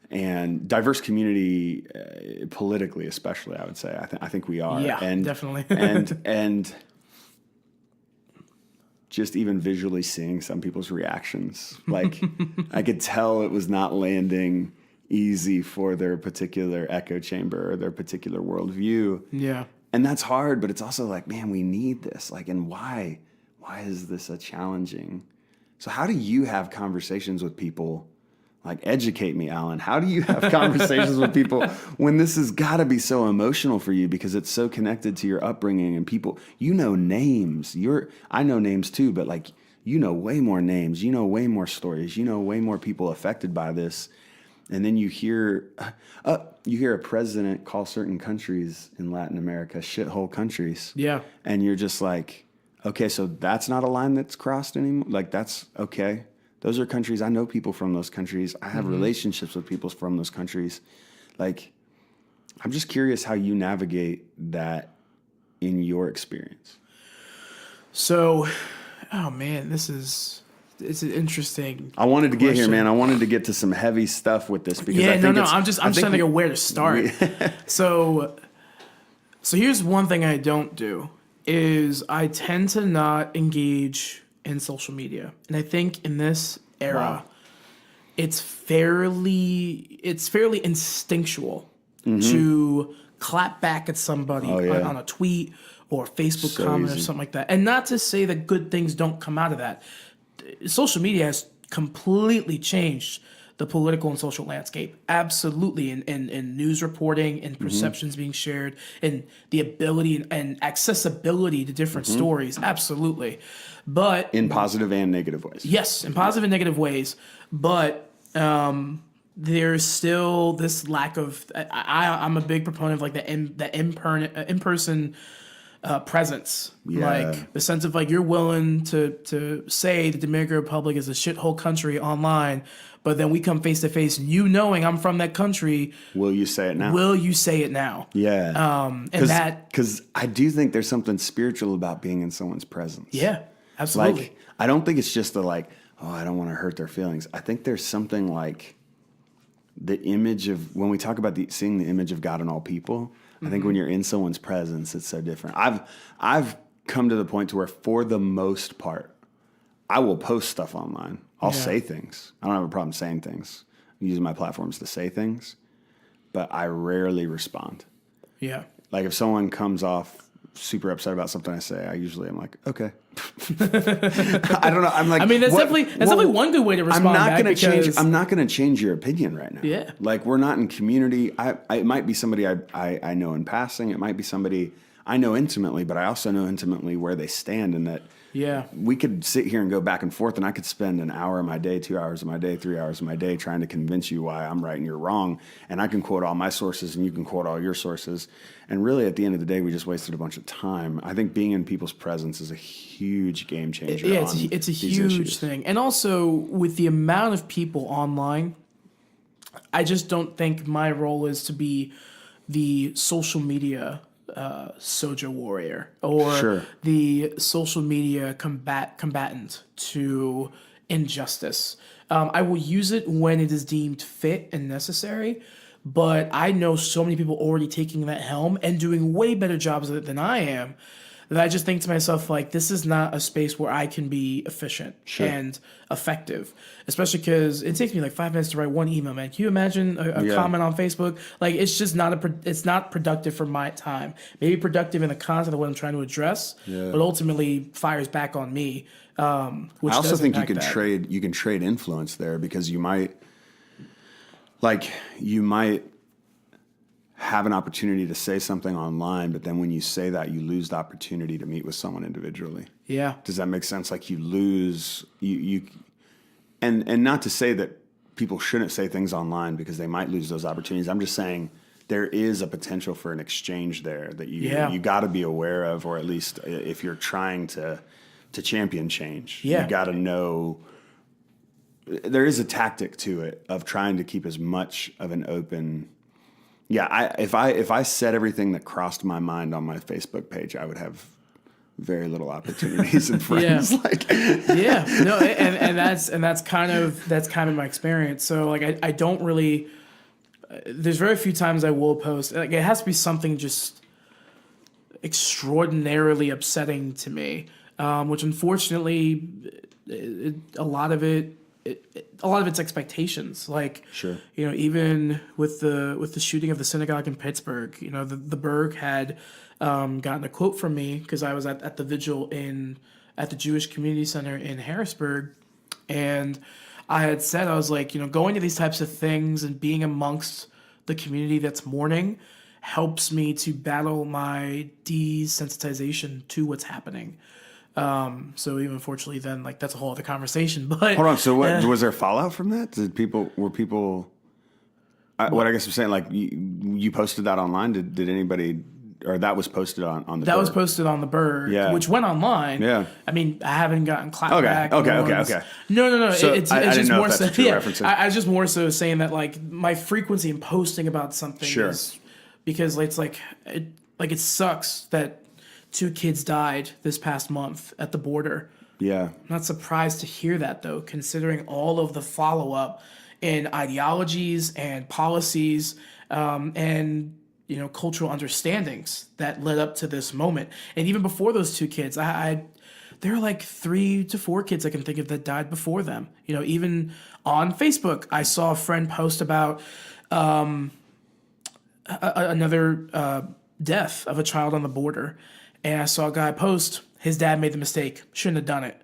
And diverse community politically, especially, I would say. I think we are. Yeah, and, definitely. and just even visually seeing some people's reactions, like I could tell it was not landing easy for their particular echo chamber or their particular worldview. Yeah. And that's hard, but it's also like, man, we need this. Like, and why is this a challenging? So how do you have conversations with people? Like, educate me, Alan. How do you have conversations with people when this has got to be so emotional for you because it's so connected to your upbringing and people, you know, names. I know names too, but like, you know way more names. You know way more stories. You know way more people affected by this. And then you hear a president call certain countries in Latin America shithole countries. Yeah. And you're just like, okay, so that's not a line that's crossed anymore. Like, that's okay. Those are countries. I know people from those countries. I have relationships with people from those countries. Like, I'm just curious how you navigate that in your experience. So, oh man, it's an interesting. I wanted to question. get here, man. I wanted to get to some heavy stuff with this because I think I'm just trying to think of where to start. So here's one thing I don't do is I tend to not engage in social media, and I think in this era, it's fairly instinctual to clap back at somebody on a tweet or Facebook comment or something like that. And not to say that good things don't come out of that. Social media has completely changed the political and social landscape. Absolutely. In news reporting and perceptions being shared and the ability and accessibility to different stories. Absolutely. But in positive and negative ways. Yes, in positive and negative ways. But there's still this lack of. I'm a big proponent of like the in-person presence. Yeah. Like the sense of like you're willing to say the Dominican Republic is a shithole country online, but then we come face to face, and you knowing I'm from that country. Will you say it now? Will you say it now? Yeah. And that because I do think there's something spiritual about being in someone's presence. Yeah, absolutely. Like, I don't think it's just the like, oh, I don't want to hurt their feelings. I think there's something like the image of when we talk about seeing the image of God in all people. I think when you're in someone's presence, it's so different. I've come to the point to where, for the most part, I will post stuff online. I'll say things. I don't have a problem saying things. I'm using my platforms to say things, but I rarely respond. Yeah. Like if someone comes off super upset about something I say, I'm like, okay. I don't know. I'm like, I mean, that's definitely one good way to respond. I'm not going to change your opinion right now. Yeah. Like, we're not in community. It might be somebody I know in passing. It might be somebody I know intimately, but I also know intimately where they stand, and that we could sit here and go back and forth, and I could spend an hour of my day, 2 hours of my day, 3 hours of my day trying to convince you why I'm right and you're wrong. And I can quote all my sources and you can quote all your sources. And really, at the end of the day, we just wasted a bunch of time. I think being in people's presence is a huge game changer. Yeah, it's a huge thing. And also, with the amount of people online, I just don't think my role is to be the social media soja warrior or the social media combatant to injustice. I will use it when it is deemed fit and necessary, but I know so many people already taking that helm and doing way better jobs of it than I am, that I just think to myself, like, this is not a space where I can be efficient and effective, especially because it takes me like 5 minutes to write one email, man. Can you imagine a comment on Facebook? Like, it's just it's not productive for my time. Maybe productive in the content of what I'm trying to address, but ultimately fires back on me. Which I also think you can that. trade influence there, because you might like you might have an opportunity to say something online, but then when you say that, you lose the opportunity to meet with someone individually. Yeah. Does that make sense? Like you lose and not to say that people shouldn't say things online because they might lose those opportunities. I'm just saying there is a potential for an exchange there that you got to be aware of, or at least if you're trying to champion change, you got to know there is a tactic to it of trying to keep as much of an open. Yeah, if I said everything that crossed my mind on my Facebook page, I would have very little opportunities and friends. No, and that's kind of my experience. So like I don't really. There's very few times I will post. Like it has to be something just extraordinarily upsetting to me, which unfortunately, a lot of it's expectations. Like, sure, even with the shooting of the synagogue in Pittsburgh, the Berg had gotten a quote from me because I was at the vigil at the Jewish Community Center in Harrisburg, and I had said, I was like, going to these types of things and being amongst the community that's mourning helps me to battle my desensitization to what's happening. So even unfortunately then, like, that's a whole other conversation, but hold on. So what was there fallout from that? Were people, what I guess I'm saying, like you posted that online. Did anybody, or that was posted on the That Berg? Was posted on the Berg, which went online. Yeah. I mean, I haven't gotten clapback. Okay. No. So it's just more so. I was just more so saying that, like, my frequency in posting about something is because it's like it sucks that 2 kids died this past month at the border. Yeah. I'm not surprised to hear that, though, considering all of the follow-up in ideologies and policies and cultural understandings that led up to this moment. And even before those 2 kids, there are like 3 to 4 kids I can think of that died before them. Even on Facebook, I saw a friend post about another death of a child on the border. And I saw a guy post, his dad made the mistake, shouldn't have done it.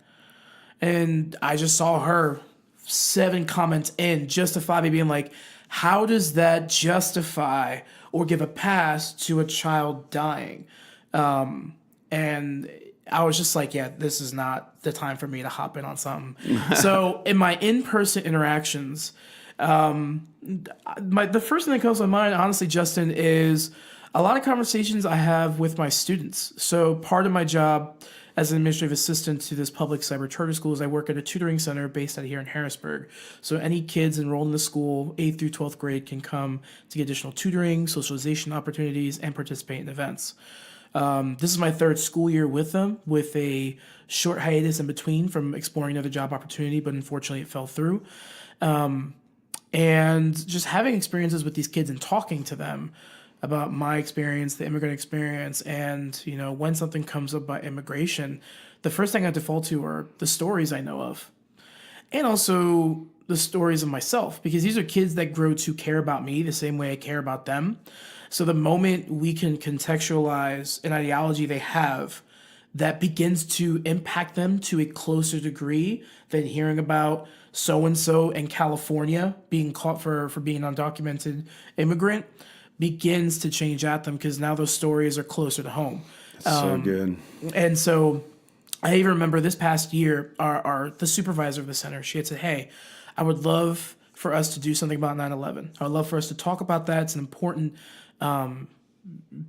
And I just saw her 7 comments in justify me being like, how does that justify or give a pass to a child dying? And I was just like, this is not the time for me to hop in on something. So in my in-person interactions, the first thing that comes to mind, honestly, Justin, is a lot of conversations I have with my students. So part of my job as an administrative assistant to this public cyber charter school is I work at a tutoring center based out here in Harrisburg. So any kids enrolled in the school, 8th through 12th grade, can come to get additional tutoring, socialization opportunities, and participate in events. This is my 3rd school year with them, with a short hiatus in between from exploring another job opportunity, but unfortunately it fell through. And just having experiences with these kids and talking to them about my experience, the immigrant experience, and, when something comes up about immigration, the first thing I default to are the stories I know of. And also the stories of myself, because these are kids that grow to care about me the same way I care about them. So the moment we can contextualize an ideology they have that begins to impact them to a closer degree than hearing about so-and-so in California being caught for being an undocumented immigrant, begins to change at them, because now those stories are closer to home. That's so good. And so I even remember this past year, the supervisor of the center, she had said, hey, I would love for us to do something about 9/11. I would love for us to talk about that. It's an important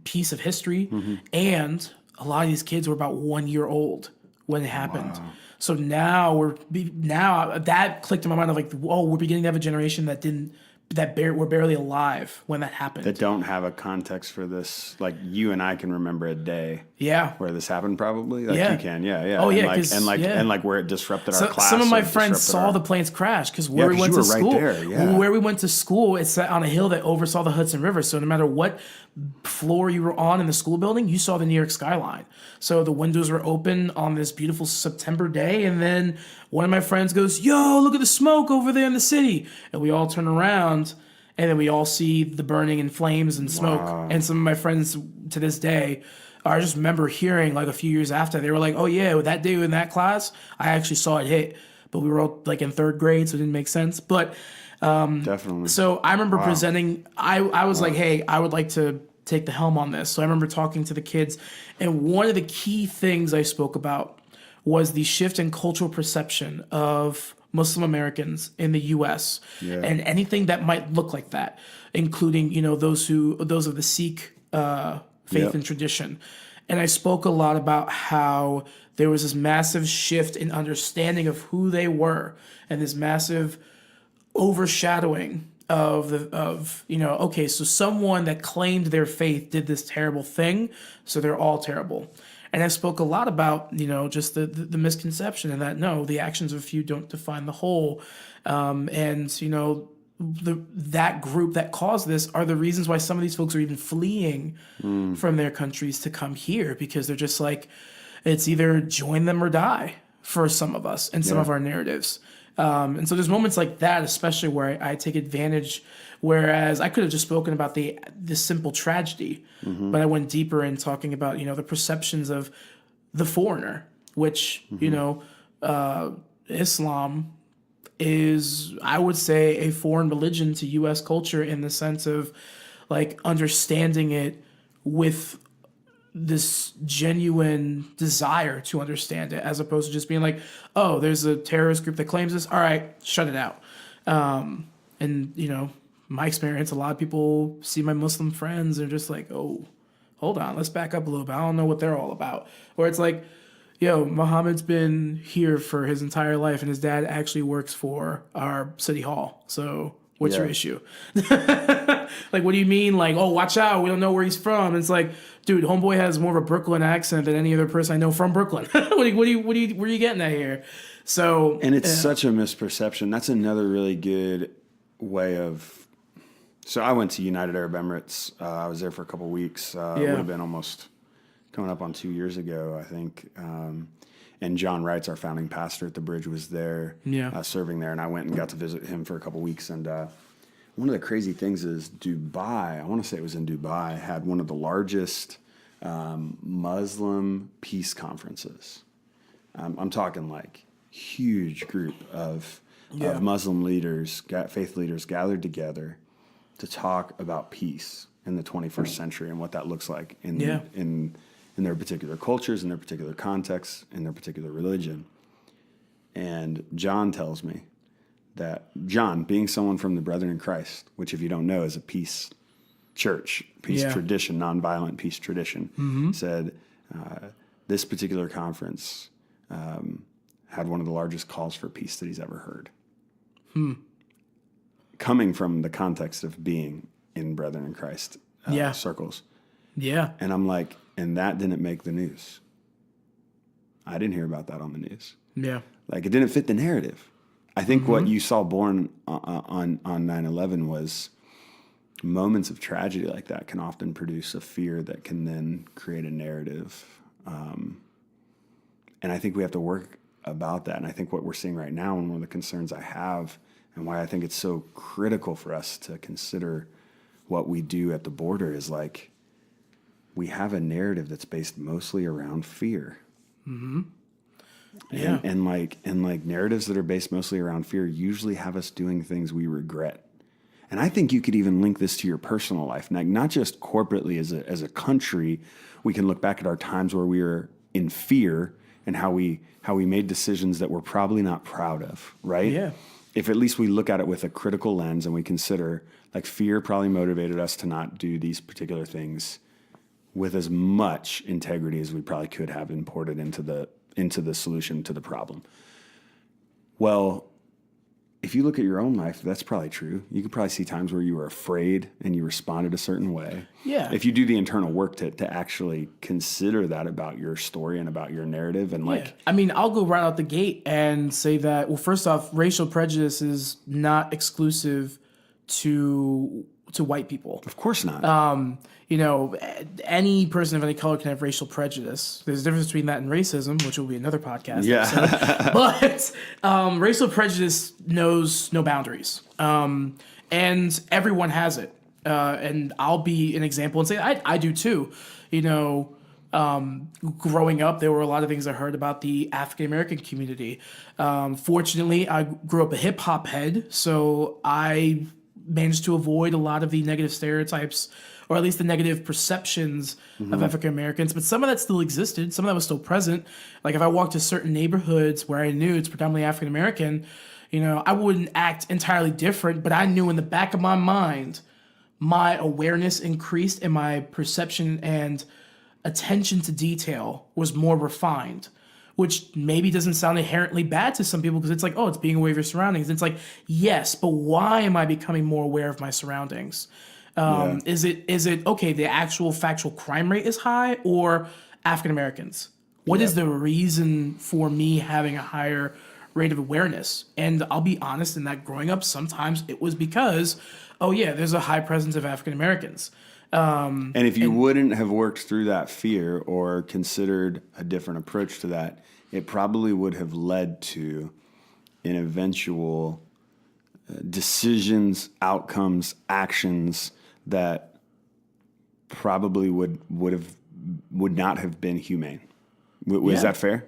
piece of history. Mm-hmm. And a lot of these kids were about 1 year old when it happened. Wow. So now that clicked in my mind of like, whoa, we're beginning to have a generation that were barely alive when that happened. That don't have a context for this. Like, you and I can remember a day. Yeah. Where this happened, probably. Like, you can. Yeah. Oh, yeah. And where it disrupted our class. Some of my friends saw the planes crash because where we went to school. Where we went to school, it's on a hill that oversaw the Hudson River. So no matter what floor you were on in the school building, you saw the New York skyline. So the windows were open on this beautiful September day, and then one of my friends goes, yo, look at the smoke over there in the city. And we all turn around, and then we all see the burning and flames and smoke. Wow. And some of my friends to this day, I just remember hearing like a few years after, they were like, oh yeah, that day in that class, I actually saw it hit. But we were all like in 3rd grade, so it didn't make sense. But Definitely. So I remember presenting, I was like, hey, I would like to take the helm on this. So I remember talking to the kids, and one of the key things I spoke about was the shift in cultural perception of Muslim Americans in the U.S. and anything that might look like that, including, those of the Sikh faith and tradition. And I spoke a lot about how there was this massive shift in understanding of who they were, and this massive overshadowing okay, so someone that claimed their faith did this terrible thing, so they're all terrible. And I spoke a lot about, just the misconception, and that no, the actions of a few don't define the whole. That group that caused this are the reasons why some of these folks are even fleeing from their countries to come here, because they're just like, it's either join them or die for some of us and some of our narratives. And so there's moments like that, especially where I take advantage, whereas I could have just spoken about the simple tragedy, but I went deeper in talking about, the perceptions of the foreigner, which, Islam is, I would say, a foreign religion to U.S. culture in the sense of like understanding it with this genuine desire to understand it, as opposed to just being like, oh, there's a terrorist group that claims this. All right, shut it out. My experience, a lot of people see my Muslim friends and are just like, oh, hold on, let's back up a little bit. I don't know what they're all about. Or it's like, yo, Muhammad's been here for his entire life, and his dad actually works for our city hall. So what's your issue? Like, what do you mean? Like, oh, watch out, we don't know where he's from. It's like, dude, homeboy has more of a Brooklyn accent than any other person I know from Brooklyn. Where are you getting at here? So, and it's such a misperception. That's another really good way of. So I went to United Arab Emirates. I was there for a couple of weeks. It would have been almost coming up on 2 years ago, I think. And John Wright's our founding pastor at the Bridge was there, serving there, and I went and got to visit him for a couple of weeks. And one of the crazy things is Dubai, I want to say it was in Dubai, had one of the largest Muslim peace conferences. I'm talking like huge group of Muslim leaders, faith leaders gathered together to talk about peace in the 21st century and what that looks like in their particular cultures, in their particular contexts, in their particular religion. And John tells me that John, being someone from the Brethren in Christ, which if you don't know is a peace church, peace tradition, nonviolent peace tradition, said this particular conference had one of the largest calls for peace that he's ever heard. Coming from the context of being in Brethren in Christ circles. Yeah. And I'm like, and that didn't make the news. I didn't hear about that on the news. Yeah. Like, it didn't fit the narrative. I think what you saw born on 9/11 was moments of tragedy like that can often produce a fear that can then create a narrative. And I think we have to work about that. And I think what we're seeing right now, and one of the concerns I have, and why I think it's so critical for us to consider what we do at the border, is like, we have a narrative that's based mostly around fear. Yeah. And narratives that are based mostly around fear usually have us doing things we regret. And I think you could even link this to your personal life. Like, not just corporately as a country, we can look back at our times where we were in fear and how we made decisions that we're probably not proud of, right? Yeah. If at least we look at it with a critical lens and we consider, like, fear probably motivated us to not do these particular things with as much integrity as we probably could have imported into the solution to the problem. Well, if you look at your own life, that's probably true. You could probably see times where you were afraid and you responded a certain way. Yeah. If you do the internal work to actually consider that about your story and about your narrative and I mean, I'll go right out the gate and say that, well, first off, racial prejudice is not exclusive to white people. Of course not. Any person of any color can have racial prejudice. There's a difference between that and racism, which will be another podcast. Yeah. But racial prejudice knows no boundaries. And everyone has it. And I'll be an example and say, I do too. growing up, there were a lot of things I heard about the African American community. Fortunately, I grew up a hip hop head, so I managed to avoid a lot of the negative stereotypes, or at least the negative perceptions of African Americans. But some of that still existed. Some of that was still present. Like if I walked to certain neighborhoods where I knew it's predominantly African American, I wouldn't act entirely different, but I knew in the back of my mind, my awareness increased and my perception and attention to detail was more refined, which maybe doesn't sound inherently bad to some people because it's like, oh, it's being aware of your surroundings. It's like, yes, but why am I becoming more aware of my surroundings? Is it okay, the actual factual crime rate is high, or African Americans? What is the reason for me having a higher rate of awareness? And I'll be honest in that growing up, sometimes it was because, oh yeah, there's a high presence of African Americans. And if you wouldn't have worked through that fear or considered a different approach to that, it probably would have led to an eventual decisions, outcomes, actions that probably would not have been humane. Is that fair?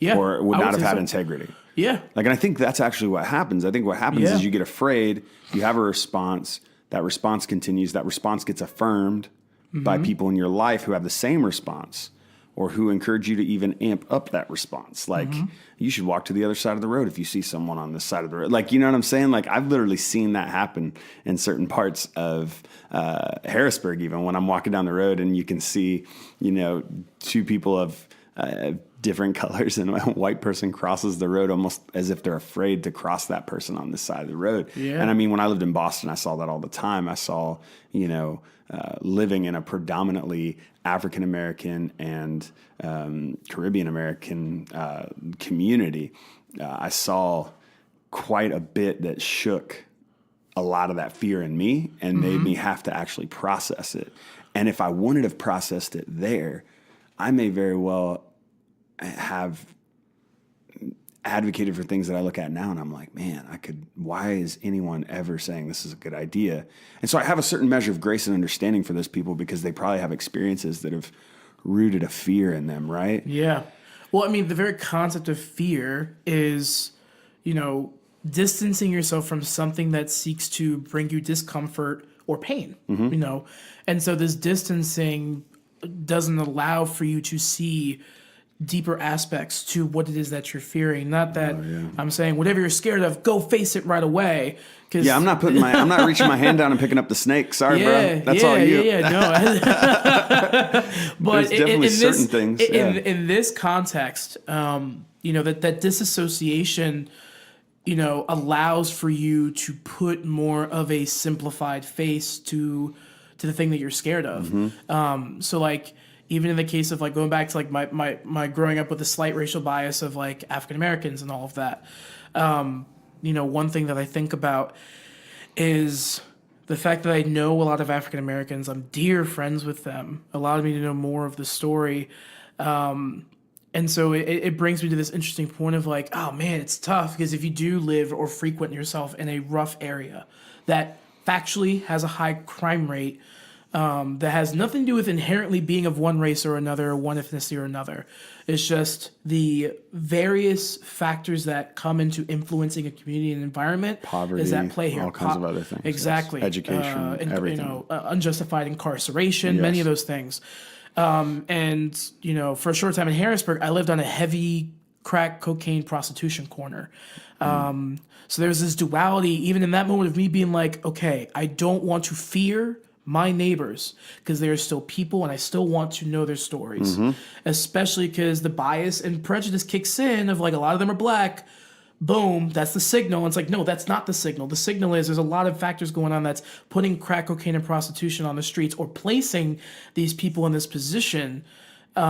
Yeah. Or would not have had integrity. Yeah. And I think that's actually what happens. I think what happens is you get afraid, you have a response, that response continues, that response gets affirmed by people in your life who have the same response or who encourage you to even amp up that response. Like, you should walk to the other side of the road if you see someone on this side of the road. Like, you know what I'm saying? Like, I've literally seen that happen in certain parts of Harrisburg, even when I'm walking down the road and you can see, two people of different colors and a white person crosses the road almost as if they're afraid to cross that person on this side of the road. Yeah. And I mean, when I lived in Boston, I saw that all the time. I saw, living in a predominantly African American and Caribbean American community, I saw quite a bit that shook a lot of that fear in me and made me have to actually process it. And if I wouldn't have processed it there, I may very well have advocated for things that I look at now and I'm like, man, why is anyone ever saying this is a good idea? And so I have a certain measure of grace and understanding for those people because they probably have experiences that have rooted a fear in them, right? Yeah. Well, I mean, the very concept of fear is, distancing yourself from something that seeks to bring you discomfort or pain, And so this distancing doesn't allow for you to see deeper aspects to what it is that you're fearing. Not that I'm saying whatever you're scared of, go face it right away. I'm not reaching my hand down and picking up the snake. Sorry, bro. That's all you. No. But there's definitely certain things. In this context, that disassociation, allows for you to put more of a simplified face to the thing that you're scared of. So like, even in the case of like going back to like my growing up with a slight racial bias of like African Americans and all of that, one thing that I think about is the fact that I know a lot of African Americans. I'm dear friends with them, allowed me to know more of the story. And so it brings me to this interesting point of like, oh man, it's tough because if you do live or frequent yourself in a rough area that factually has a high crime rate, that has nothing to do with inherently being of one race or another, or one ethnicity or another. It's just the various factors that come into influencing a community and environment. Poverty, is at play here. All kinds of other things. Exactly. Yes. Education, everything. Unjustified incarceration, Yes. many of those things. And for a short time in Harrisburg, I lived on a heavy crack cocaine prostitution corner. So there's this duality, even in that moment of me being like, okay, I don't want to fear my neighbors because they're still people and I still want to know their stories, especially because the bias and prejudice kicks in of like a lot of them are black. Boom, that's the signal. And it's like, no, that's not the signal. The signal is there's a lot of factors going on that's putting crack cocaine and prostitution on the streets or placing these people in this position. But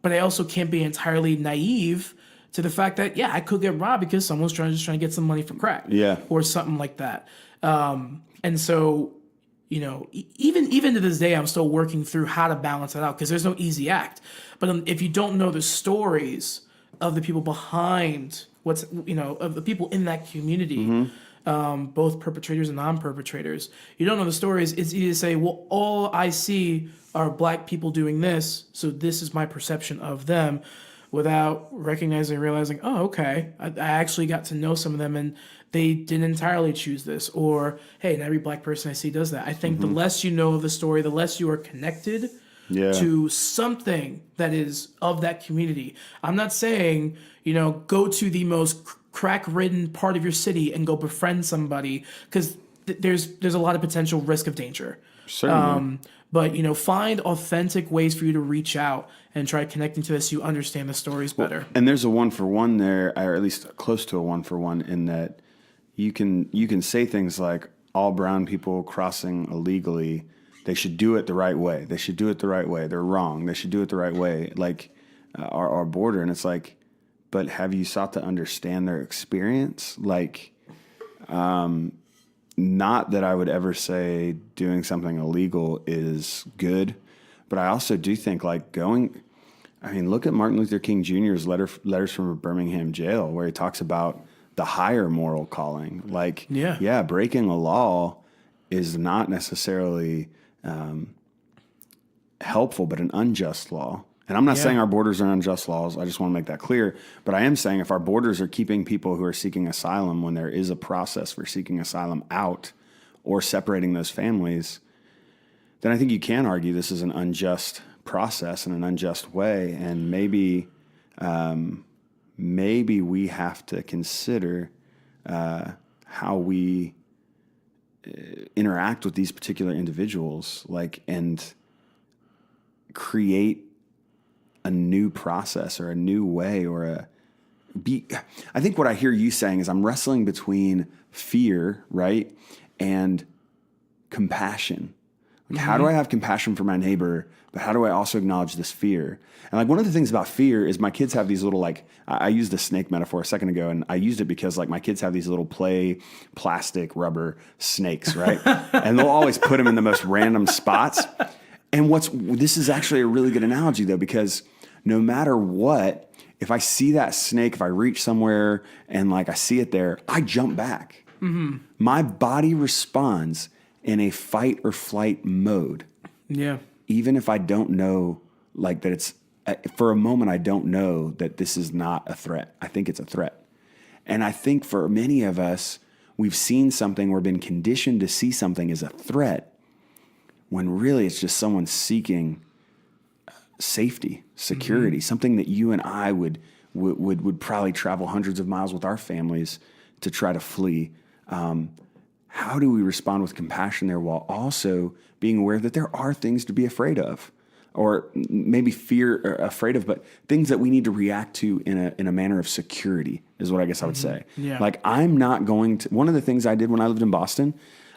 I also can't be entirely naive to the fact that, yeah, I could get robbed because someone's just trying to get some money for crack. Yeah. Or something like that. And so, even to this day, I'm still working through how to balance that out because there's no easy act. But if you don't know the stories of the people behind of the people in that community, both perpetrators and non-perpetrators. You don't know the stories. It's easy to say, well, all I see are black people doing this, so this is my perception of them, without recognizing and realizing, oh, okay, I actually got to know some of them and they didn't entirely choose this. Or, hey, not every black person I see does that. I think the less you know of the story, the less you are connected to something that is of that community. I'm not saying, go to the most crack-ridden part of your city and go befriend somebody, because there's a lot of potential risk of danger. Certainly. But, find authentic ways for you to reach out and try connecting to this so you understand the stories better. And there's a 1-for-1 there, or at least close to a 1-for-1, in that you can say things like, all brown people crossing illegally, they should do it the right way. They should do it the right way. They're wrong. They should do it the right way. Like our border. And it's like, but have you sought to understand their experience? Like, not that I would ever say doing something illegal is good, but I also do think like look at Martin Luther King Jr.'s letters from a Birmingham jail, where he talks about the higher moral calling. Like, breaking a law is not necessarily helpful, but an unjust law. And I'm not saying our borders are unjust laws. I just want to make that clear. But I am saying if our borders are keeping people who are seeking asylum, when there is a process for seeking asylum, out, or separating those families, then I think you can argue this is an unjust process in an unjust way. And maybe we have to consider how we interact with these particular individuals, and create a new process or a new way I think what I hear you saying is I'm wrestling between fear, right, and compassion. Like, how do I have compassion for my neighbor, but how do I also acknowledge this fear? And like, one of the things about fear is my kids have these little, like, I used the snake metaphor a second ago, and I used it because like my kids have these little play plastic rubber snakes, right? And they'll always put them in the most random spots. And this is actually a really good analogy though, because no matter what, if I see that snake, if I reach somewhere and like I see it there, I jump back. My body responds in a fight or flight mode. Yeah. Even if I don't know, like, that it's, for a moment, I don't know that this is not a threat. I think it's a threat. And I think for many of us, we've seen something or been conditioned to see something as a threat, when really it's just someone seeking safety, security, something that you and I would probably travel hundreds of miles with our families to try to flee. How do we respond with compassion there, while also being aware that there are things to be afraid of, or maybe fear or afraid of, but things that we need to react to in a manner of security is what I guess I would say. Yeah. Like, I'm not going to, one of the things I did when I lived in Boston,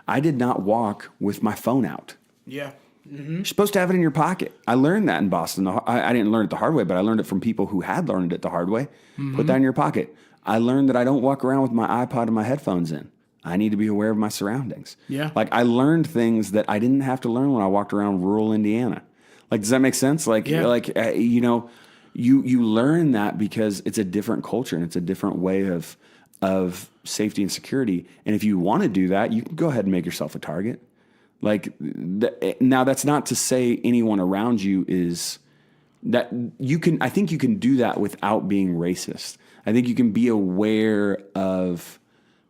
I did not walk with my phone out. Yeah. You're supposed to have it in your pocket. I learned that in Boston. I didn't learn it the hard way, but I learned it from people who had learned it the hard way. Put that in your pocket. I learned that I don't walk around with my iPod and my headphones in. I need to be aware of my surroundings. Yeah. Like, I learned things that I didn't have to learn when I walked around rural Indiana. Like, does that make sense? Like, you learn that because it's a different culture and it's a different way of safety and security. And if you want to do that, you can go ahead and make yourself a target. Like, now that's not to say anyone around you is that you can, I think you can do that without being racist. I think you can be aware of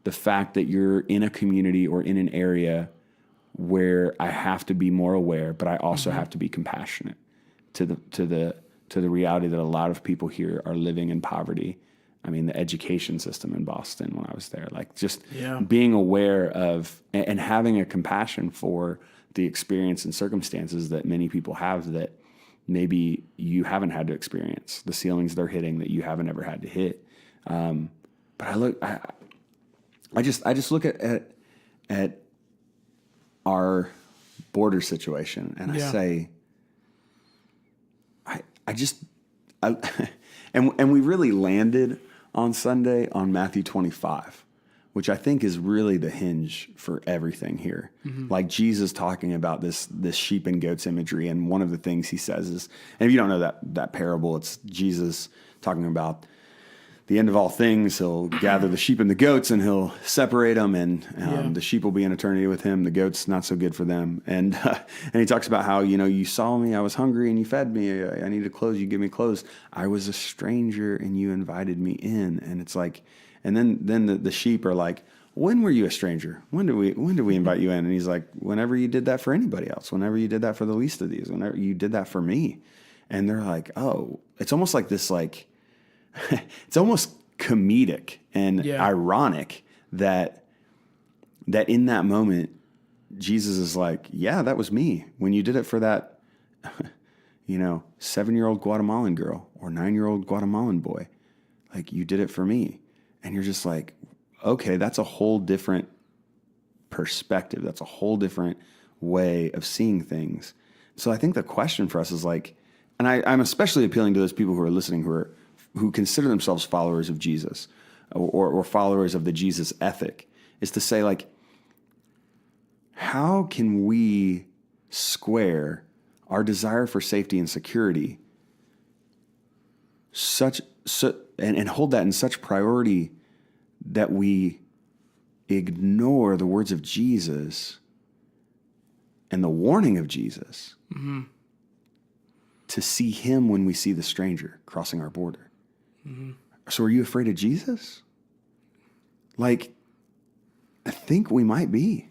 the fact that you're in a community or in an area where I have to be more aware, but I also have to be compassionate to the reality that a lot of people here are living in poverty. I mean, the education system in Boston when I was there, like, just being aware of and having a compassion for the experience and circumstances that many people have that maybe you haven't had to experience, the ceilings they're hitting that you haven't ever had to hit. But I just look at our border situation and I say, and we really landed on Sunday on Matthew 25, which I think is really the hinge for everything here. Like, Jesus talking about this sheep and goats imagery, and one of the things he says is, and if you don't know that parable, it's Jesus talking about the end of all things, he'll gather the sheep and the goats, and he'll separate them, and the sheep will be in eternity with him. The goats, not so good for them. And he talks about how, you saw me, I was hungry, and you fed me. I needed clothes, you give me clothes. I was a stranger, and you invited me in. And it's like, and then the sheep are like, when were you a stranger? When did we invite you in? And he's like, whenever you did that for anybody else, whenever you did that for the least of these, whenever you did that for me. And they're like, oh, it's almost like this, like, it's almost comedic and ironic that in that moment, Jesus is like, yeah, that was me. When you did it for that, 7-year-old Guatemalan girl or 9-year-old Guatemalan boy, like, you did it for me. And you're just like, okay, that's a whole different perspective. That's a whole different way of seeing things. So I think the question for us is like, and I'm especially appealing to those people who are listening who consider themselves followers of Jesus or followers of the Jesus ethic, is to say, like, how can we square our desire for safety and security and hold that in such priority that we ignore the words of Jesus and the warning of Jesus to see him when we see the stranger crossing our border. So are you afraid of Jesus? Like, I think we might be.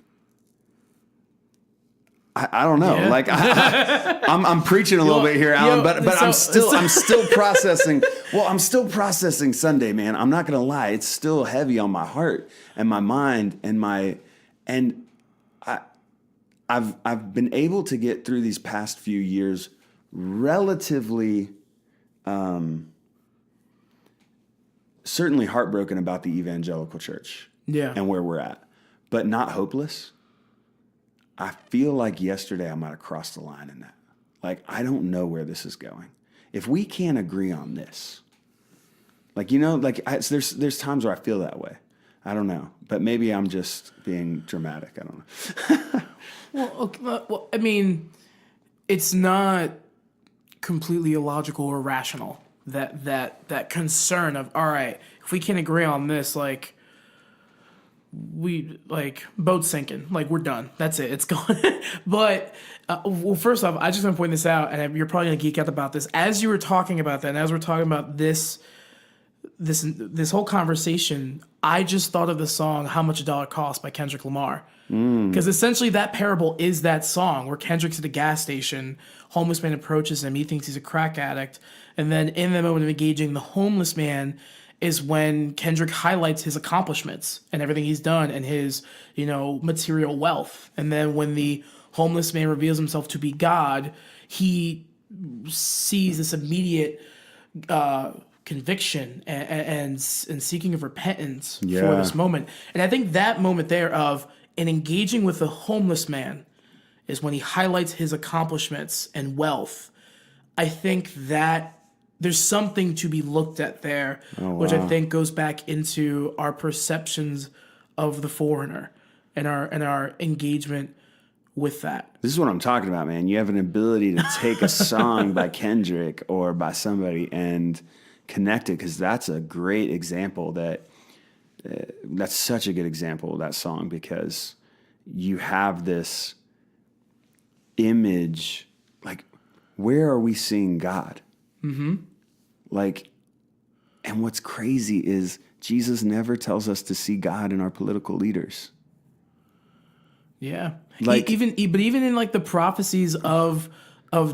I don't know. Yeah. Like, I'm preaching a little bit here, Alan, but I'm still processing. Well, I'm still processing Sunday, man. I'm not gonna lie; it's still heavy on my heart and my mind and I've been able to get through these past few years relatively, certainly heartbroken about the evangelical church, and where we're at, but not hopeless. I feel like yesterday I might have crossed the line in that. Like, I don't know where this is going. If we can't agree on this, like, there's times where I feel that way. I don't know, but maybe I'm just being dramatic. I don't know. Well, I mean, it's not completely illogical or rational that concern of, all right, if we can't agree on this, like, we boat sinking, like, we're done. That's it. It's gone. But well, first off, I just want to point this out, and you're probably gonna geek out about this. As you were talking about that, and as we're talking about this whole conversation, I just thought of the song "How Much a Dollar Costs" by Kendrick Lamar, because essentially that parable is that song where Kendrick's at a gas station, homeless man approaches him, he thinks he's a crack addict, and then in the moment of engaging the homeless man is when Kendrick highlights his accomplishments and everything he's done and his, material wealth. And then when the homeless man reveals himself to be God, he sees this immediate conviction and seeking of repentance for this moment. And I think that moment there of in engaging with the homeless man is when he highlights his accomplishments and wealth. I think that there's something to be looked at there, which I think goes back into our perceptions of the foreigner and our engagement with that. This is what I'm talking about, man. You have an ability to take a song by Kendrick or by somebody and connect it, because that's a great example that's such a good example of that song, because you have this image, like, where are we seeing God? Like, and what's crazy is Jesus never tells us to see God in our political leaders. Yeah. Like, even in like the prophecies of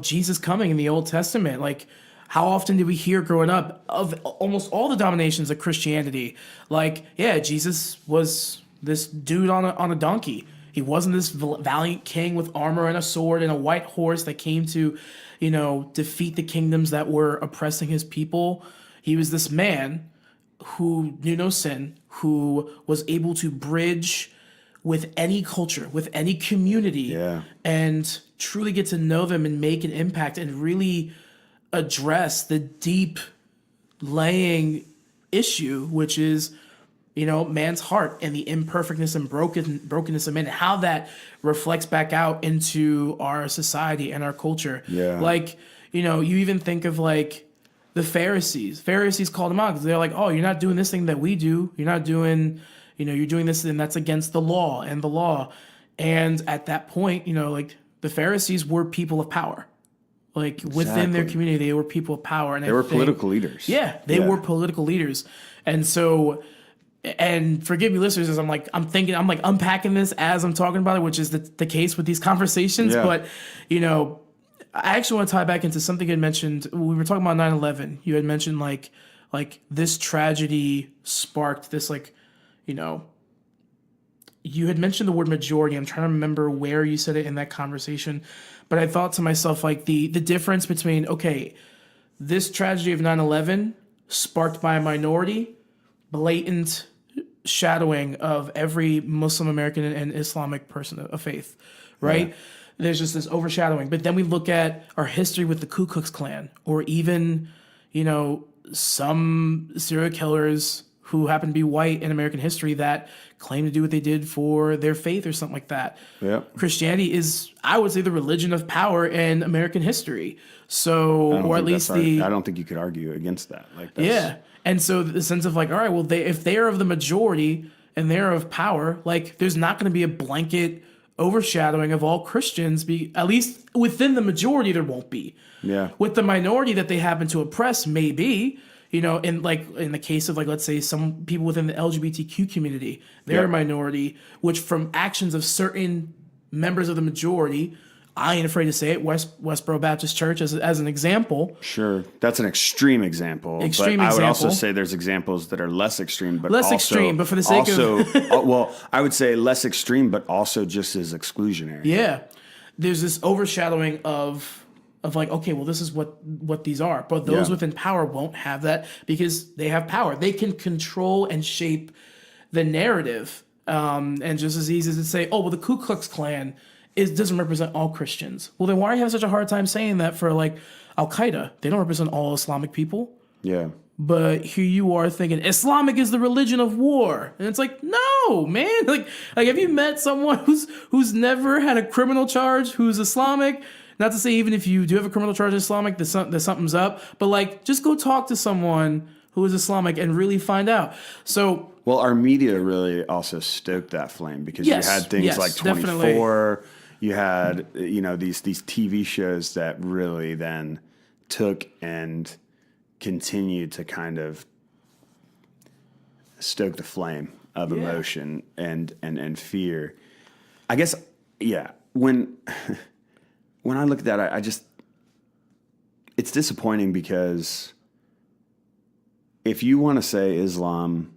Jesus coming in the Old Testament, like, how often did we hear growing up of almost all the dominations of Christianity? Like, Jesus was this dude on a donkey. He wasn't this valiant king with armor and a sword and a white horse that came to, defeat the kingdoms that were oppressing his people. He was this man who knew no sin, who was able to bridge with any culture, with any community, and truly get to know them and make an impact and really address the deep laying issue, which is, man's heart and the imperfectness and brokenness of man, and how that reflects back out into our society and our culture. Yeah. Like, you even think of like the Pharisees called him out because they're like, oh, you're not doing this thing that we do. You're not doing, you're doing this and that's against the law and the law. And at that point, like the Pharisees were people of power. Like within their community, they were people of power. And they were political leaders. Yeah, they were political leaders. And so, and forgive me, listeners, as I'm unpacking this as I'm talking about it, which is the case with these conversations. Yeah. But, I actually want to tie back into something you had mentioned. We were talking about 9/11. You had mentioned like this tragedy sparked this, you had mentioned the word majority. I'm trying to remember where you said it in that conversation. But I thought to myself, like the difference between, okay, this tragedy of 9/11 sparked by a minority, blatant shadowing of every Muslim American and Islamic person of faith, right? Yeah. There's just this overshadowing. But then we look at our history with the Ku Klux Klan, or even, some serial killers who happen to be white in American history that claim to do what they did for their faith or something like that. Yeah. Christianity is, I would say, the religion of power in American history. So, or at least I don't think you could argue against that. Yeah. And so the sense of like, all right, well, if they are of the majority and they're of power, like there's not going to be a blanket overshadowing of all Christians, at least within the majority, there won't be. Yeah. With the minority that they happen to oppress, maybe, in the case of let's say some people within the LGBTQ community, they're a minority, which from actions of certain members of the majority, I ain't afraid to say it, Westboro Baptist Church as an example. Sure. That's an extreme example. I would also say there's examples that are less extreme, but extreme, but for the sake of well, I would say less extreme, but also just as exclusionary. Yeah. There's this overshadowing of like, okay, well, this is what these are. But those within power won't have that because they have power. They can control and shape the narrative. And just as easy as to say, oh, well, the Ku Klux Klan doesn't represent all Christians. Well, then why are you having such a hard time saying that for Al-Qaeda? They don't represent all Islamic people. Yeah. But here you are thinking Islamic is the religion of war. And it's like, no, man. Like have you met someone who's never had a criminal charge, who's Islamic? Not to say even if you do have a criminal charge Islamic, that something's up. But just go talk to someone who is Islamic and really find out. So, well, our media really also stoked that flame because you had things like 24. Definitely. You had these TV shows that really then took and continued to kind of stoke the flame of emotion and fear. I guess when I look at that, I just it's disappointing because if you want to say Islam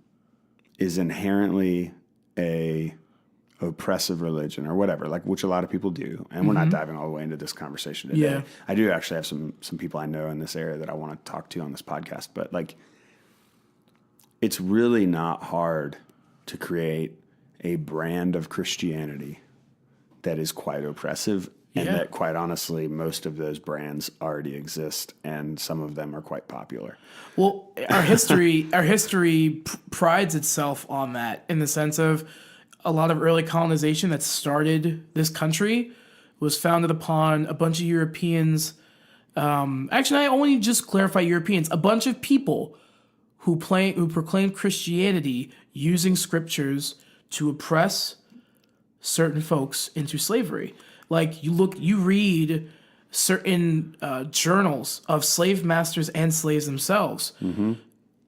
is inherently a oppressive religion or whatever, which a lot of people do, and we're not diving all the way into this conversation today. Yeah. I do actually have some people I know in this area that I want to talk to on this podcast, but it's really not hard to create a brand of Christianity that is quite oppressive. And that, quite honestly, most of those brands already exist, and some of them are quite popular. Well, our history prides itself on that, in the sense of a lot of early colonization that started this country was founded upon a bunch of Europeans. Actually, I only just clarify Europeans. A bunch of people who proclaimed Christianity using scriptures to oppress certain folks into slavery. You read certain journals of slave masters and slaves themselves,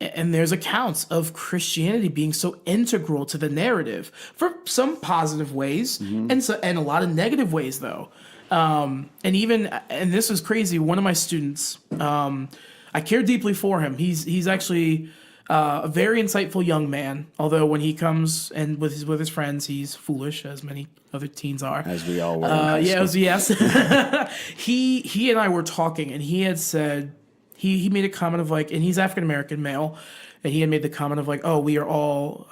and there's accounts of Christianity being so integral to the narrative for some positive ways and a lot of negative ways, though. And this is crazy. One of my students, I care deeply for him. He's actually a very insightful young man, although when he comes and with his friends, he's foolish, as many other teens are. As we all were. Yes. He and I were talking, and he had said, he made a comment of and he's African-American male, and he had made the comment of oh, we are all,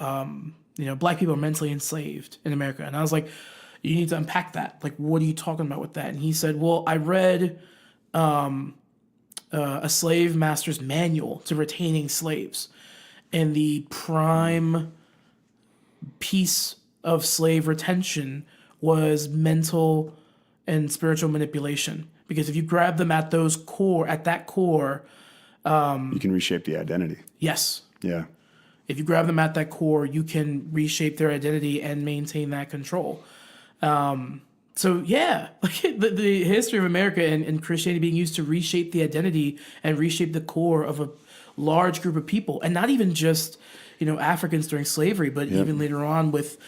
black people are mentally enslaved in America. And I was like, you need to unpack that. What are you talking about with that? And he said, well, I read a slave master's manual to retaining slaves. And the prime piece of slave retention was mental and spiritual manipulation. Because if you grab them at that core, You can reshape the identity. Yes. Yeah. If you grab them at that core, you can reshape their identity and maintain that control. So yeah, like the history of America and Christianity being used to reshape the identity and reshape the core of a large group of people, and not even just Africans during slavery, but even later on with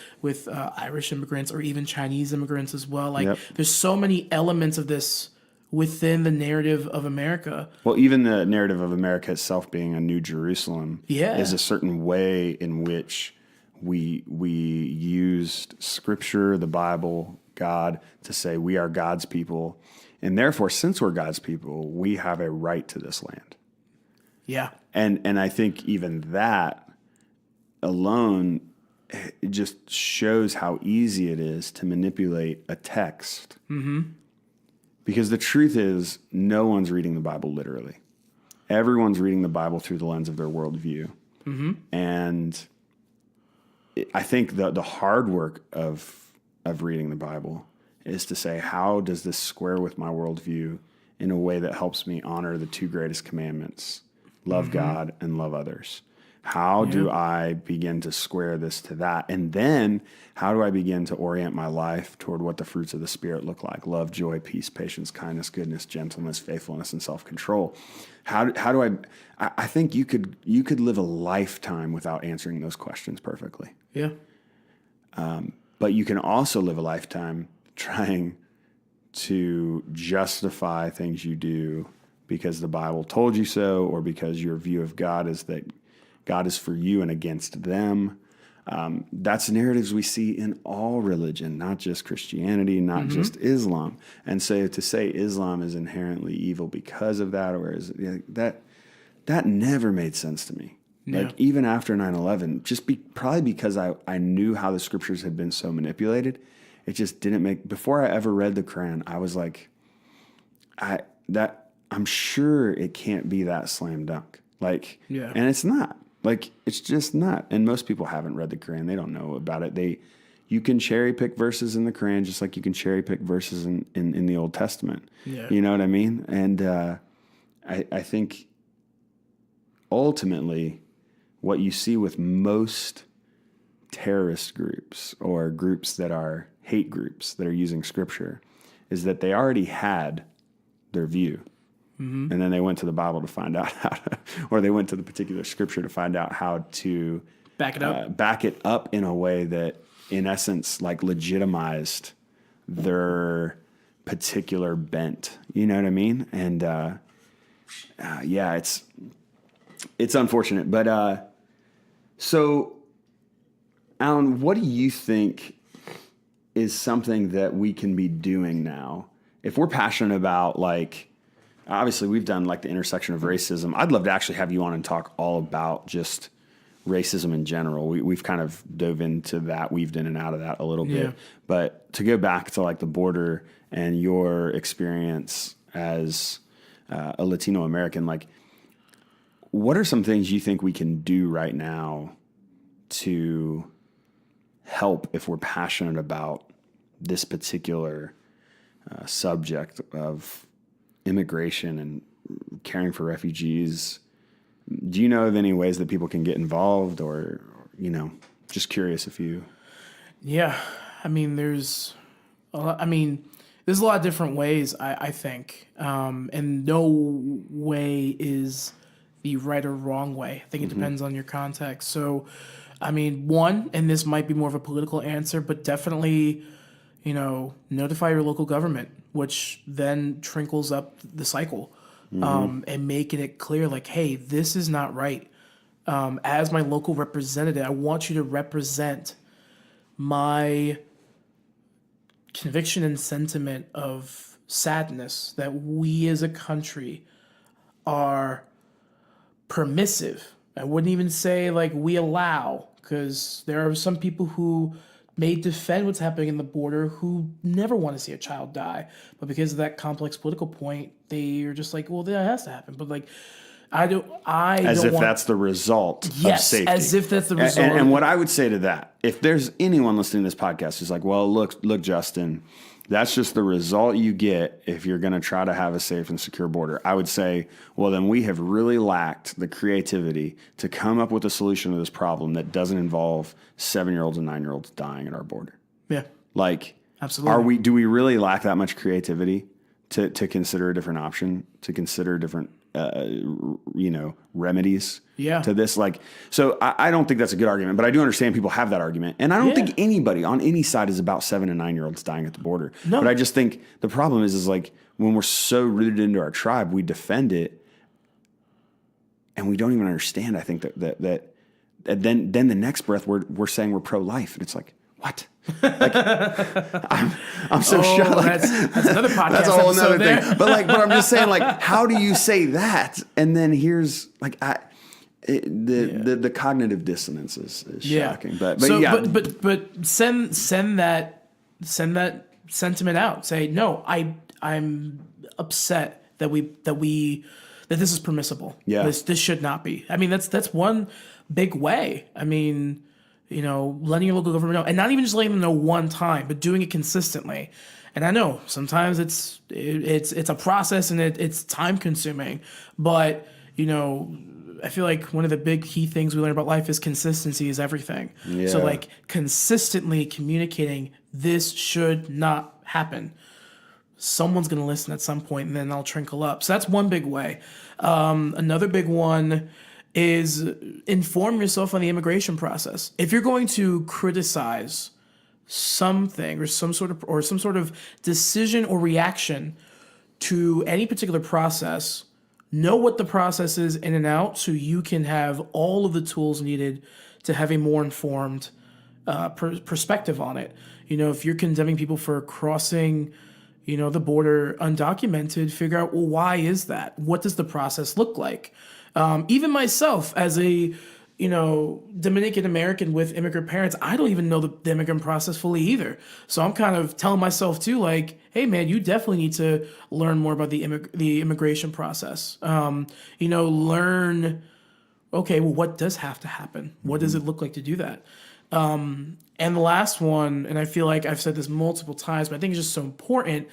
Irish immigrants or even Chinese immigrants as well. Like there's so many elements of this within the narrative of America. Well, even the narrative of America itself being a New Jerusalem is a certain way in which we used Scripture, the Bible, God, to say we are God's people. And therefore, since we're God's people, we have a right to this land. Yeah. And I think even that alone, it just shows how easy it is to manipulate a text. Mm-hmm. Because the truth is, no one's reading the Bible literally. Everyone's reading the Bible through the lens of their worldview. Mm-hmm. And I think the hard work of reading the Bible is to say, how does this square with my worldview in a way that helps me honor the two greatest commandments, love God and love others? How do I begin to square this to that? And then how do I begin to orient my life toward what the fruits of the Spirit look like? Love, joy, peace, patience, kindness, goodness, gentleness, faithfulness, and self-control. How do I think you could live a lifetime without answering those questions perfectly. Yeah. But you can also live a lifetime trying to justify things you do because the Bible told you so, or because your view of God is that God is for you and against them. That's narratives we see in all religion, not just Christianity, not just Islam. And so to say Islam is inherently evil because of that, or is that never made sense to me. No. Like even after 9/11, probably because I knew how the scriptures had been so manipulated, it just didn't make. Before I ever read the Quran, I was like, I'm sure it can't be that slam dunk. Like, and it's not. Like, it's just not. And most people haven't read the Quran. They don't know about it. You can cherry pick verses in the Quran just like you can cherry pick verses in the Old Testament. Yeah. You know what I mean? And I think ultimately what you see with most terrorist groups or groups that are hate groups that are using Scripture is that they already had their view. Mm-hmm. And then they went to the Bible to find out how to, or they went to the particular scripture to find out how to back it up in a way that, in essence, like legitimized their particular bent. You know what I mean? And it's unfortunate. But so, Alan, what do you think is something that we can be doing now if we're passionate about, like, obviously, we've done like the intersection of racism. I'd love to actually have you on and talk all about just racism in general. We've kind of dove into that, weaved in and out of that a little bit. But to go back to like the border and your experience as a Latino American, like, what are some things you think we can do right now to help if we're passionate about this particular subject of immigration and caring for refugees? Do you know of any ways that people can get involved, or, just curious if you... Yeah. I mean, there's a lot of different ways, I think. And no way is the right or wrong way. I think it depends on your context. So, I mean, one, and this might be more of a political answer, but definitely, notify your local government, which then trickles up the cycle, and making it clear, like, hey, this is not right. As my local representative, I want you to represent my conviction and sentiment of sadness that we as a country are permissive. I wouldn't even say like we allow, because there are some people who may defend what's happening in the border who never want to see a child die. But because of that complex political point, they are just like, well, that has to happen. But like, I don't As if want, that's the result of yes, safety. as if that's the result. And what I would say to that, if there's anyone listening to this podcast who's like, well, look, Justin, that's just the result you get if you're going to try to have a safe and secure border. I would say, well, then we have really lacked the creativity to come up with a solution to this problem that doesn't involve 7-year-olds and 9-year-olds dying at our border. Yeah. Like, absolutely. do we really lack that much creativity to consider a different option, to consider different, remedies to this? Like, so I don't think that's a good argument, but I do understand people have that argument. And I don't think anybody on any side is about 7 and 9-year-olds dying at the border. No. But I just think the problem is like when we're so rooted into our tribe, we defend it and we don't even understand. I think that then the next breath we're saying we're pro-life. And it's like, what? Like, I'm so shocked. Like, that's another podcast. That's a whole other thing. But I'm just saying, like, how do you say that? And then here's like the cognitive dissonance is shocking. But send that sentiment out. Say no. I'm upset that this is permissible. Yeah. This should not be. I mean, that's one big way. I mean, letting your local government know, and not even just letting them know one time, but doing it consistently. And I know sometimes it's a process and it's time consuming, but I feel like one of the big key things we learn about life is consistency is everything. Yeah. So like consistently communicating, this should not happen. Someone's going to listen at some point and then I'll trickle up. So that's one big way. Another big one is inform yourself on the immigration process. If you're going to criticize something or some sort of decision or reaction to any particular process, know what the process is in and out so you can have all of the tools needed to have a more informed perspective on it. If you're condemning people for crossing the border undocumented, figure out, well, why is that? What does the process look like? Even myself as a, Dominican American with immigrant parents, I don't even know the immigrant process fully either. So I'm kind of telling myself too, like, hey man, you definitely need to learn more about the immigration process. Learn, okay, well, what does have to happen? What does it look like to do that? And the last one, and I feel like I've said this multiple times, but I think it's just so important,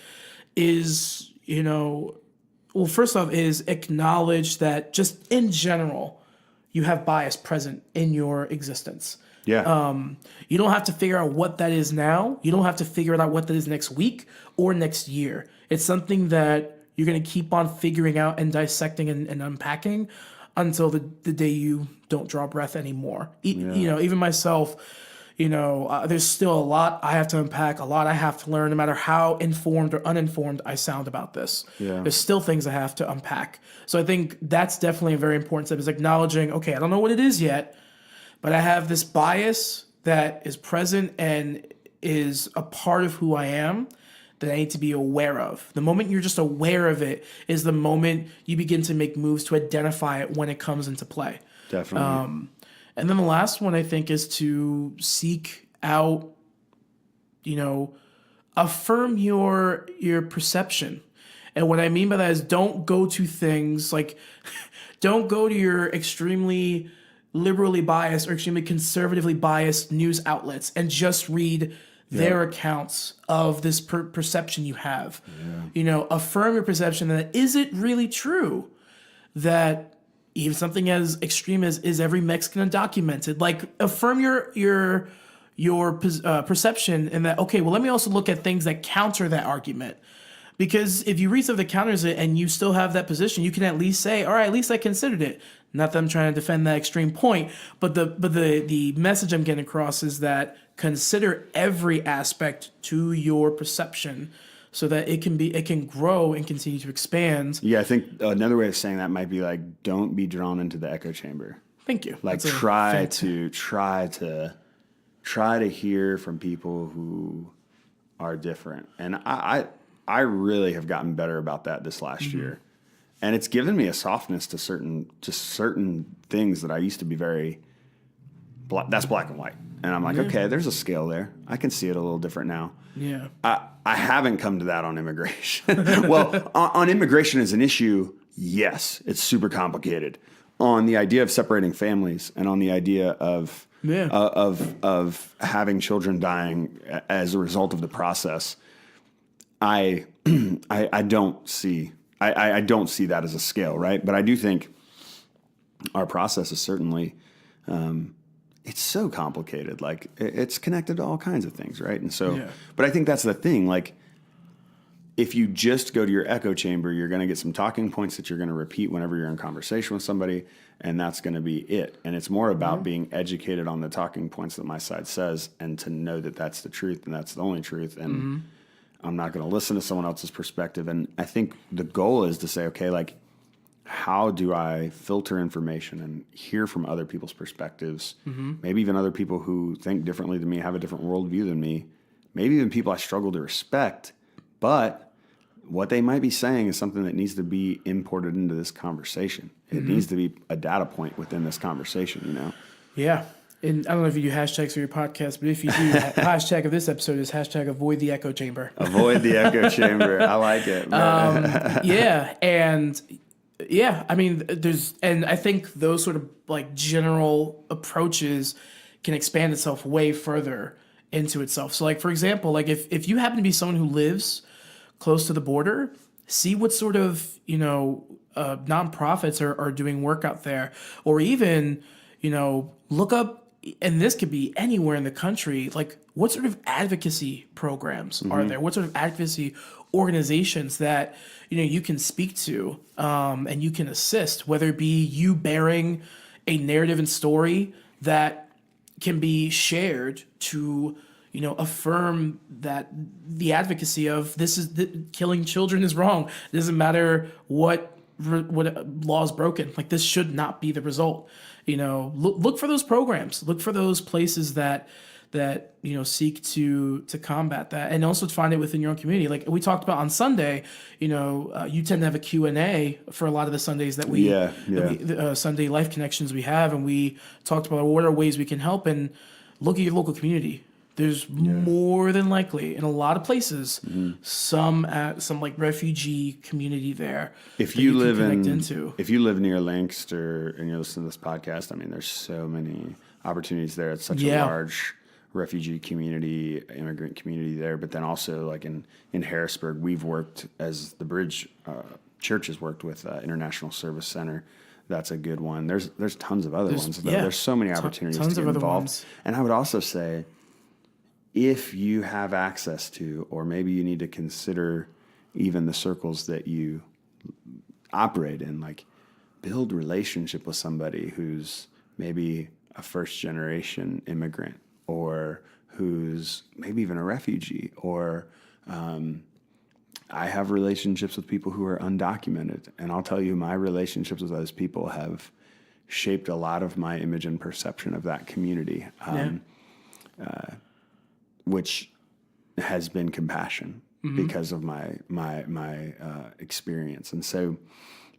is, well, first off, is acknowledge that just in general, you have bias present in your existence. Yeah. You don't have to figure out what that is now. You don't have to figure out what that is next week or next year. It's something that you're going to keep on figuring out and dissecting and unpacking until the day you don't draw breath anymore. Even myself, there's still a lot I have to unpack, a lot I have to learn, no matter how informed or uninformed I sound about this. Yeah. There's still things I have to unpack. So I think that's definitely a very important step, is acknowledging, okay, I don't know what it is yet, but I have this bias that is present and is a part of who I am that I need to be aware of. The moment you're just aware of it is the moment you begin to make moves to identify it when it comes into play. Definitely. And then the last one, I think, is to seek out, affirm your perception. And what I mean by that is don't go to things like, don't go to your extremely liberally biased or extremely conservatively biased news outlets and just read their accounts of this perception you have. Yeah. Affirm your perception that is it really true that even something as extreme as is every Mexican undocumented? Like, affirm your perception in that, okay, well, let me also look at things that counter that argument. Because if you read something that counters it and you still have that position, you can at least say, all right, at least I considered it. Not that I'm trying to defend that extreme point, but the message I'm getting across is that consider every aspect to your perception so that it can grow and continue to expand. Yeah, I think another way of saying that might be like, don't be drawn into the echo chamber. Thank you. Like, try to hear from people who are different. And I really have gotten better about that this last year. And it's given me a softness to certain things that I used to be very that's black and white. And I'm like, okay, there's a scale there. I can see it a little different now. Yeah. I haven't come to that on immigration. Well, on immigration as an issue, yes, it's super complicated. On the idea of separating families and on the idea of of having children dying as a result of the process, I don't see that as a scale, right? But I do think our process is certainly it's so complicated. Like it's connected to all kinds of things, right? And so, but I think that's the thing. Like if you just go to your echo chamber, you're going to get some talking points that you're going to repeat whenever you're in conversation with somebody, and that's going to be it. And it's more about being educated on the talking points that my side says, and to know that that's the truth and that's the only truth. And I'm not going to listen to someone else's perspective. And I think the goal is to say, okay, like, how do I filter information and hear from other people's perspectives? Maybe even other people who think differently than me, have a different worldview than me, maybe even people I struggle to respect, but what they might be saying is something that needs to be imported into this conversation. It needs to be a data point within this conversation, you know? Yeah. And I don't know if you do hashtags for your podcast, but if you do, hashtag of this episode is hashtag avoid the echo chamber. Avoid the echo chamber. I like it. Yeah. And yeah, I mean, and I think those sort of like general approaches can expand itself way further into itself. So like, for example, like if you happen to be someone who lives close to the border, see what sort of, nonprofits are doing work out there, or even, look up, and this could be anywhere in the country, like what sort of advocacy programs are there? What sort of advocacy organizations that, you can speak to and you can assist, whether it be you bearing a narrative and story that can be shared to affirm that the advocacy of killing children is wrong. It doesn't matter what law is broken. Like this should not be the result. Look for those programs. Look for those places that seek to combat that, and also to find it within your own community. Like we talked about on Sunday, you tend to have a Q&A for a lot of the Sundays that we Sunday Life Connections we have, and we talked about what are ways we can help, and look at your local community. There's more than likely in a lot of places some like refugee community there. If you live near Lancaster and you're listening to this podcast, I mean, there's so many opportunities there. It's such a large refugee community, immigrant community there. But then also like in Harrisburg, we've worked as the Bridge Church has worked with International Service Center. That's a good one. There's tons of other ones. There's so many opportunities to get involved. And I would also say, if you have access to, or maybe you need to consider even the circles that you operate in, like build relationship with somebody who's maybe a first generation immigrant, or who's maybe even a refugee, or I have relationships with people who are undocumented. And I'll tell you, my relationships with those people have shaped a lot of my image and perception of that community. Which has been compassion because of my experience. And so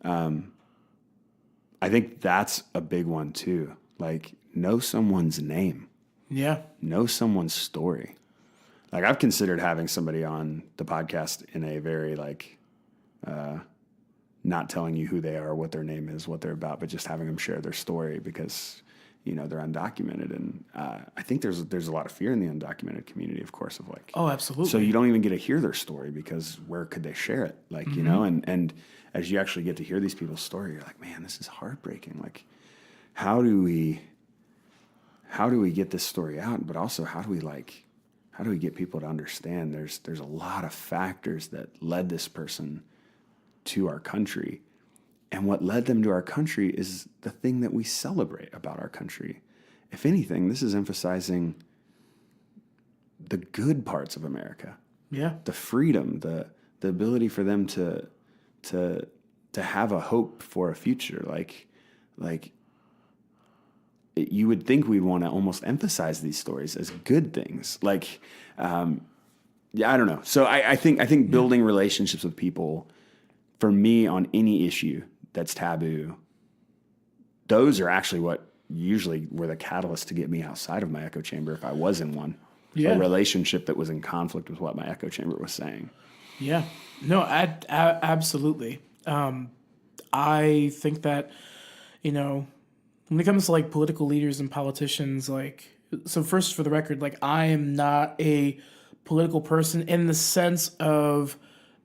I think that's a big one too. Like, know someone's name. Yeah. Know someone's story. Like, I've considered having somebody on the podcast in a very not telling you who they are, what their name is, what they're about, but just having them share their story because they're undocumented, and I think there's a lot of fear in the undocumented community, of course, of like, oh, absolutely. So you don't even get to hear their story because where could they share it? Like, and as you actually get to hear these people's story, you're like, man, this is heartbreaking. Like, how do we get this story out? But also, how do we get people to understand there's a lot of factors that led this person to our country. And what led them to our country is the thing that we celebrate about our country. If anything, this is emphasizing the good parts of America. Yeah. The freedom, the ability for them to have a hope for a future. You would think we'd want to almost emphasize these stories as good things. Like, I don't know. So I think building relationships with people, for me, on any issue that's taboo, those are actually what usually were the catalyst to get me outside of my echo chamber if I was in one. Yeah. A relationship that was in conflict with what my echo chamber was saying. Yeah. No, absolutely. I think that, when it comes to like political leaders and politicians, so first for the record, like I am not a political person in the sense of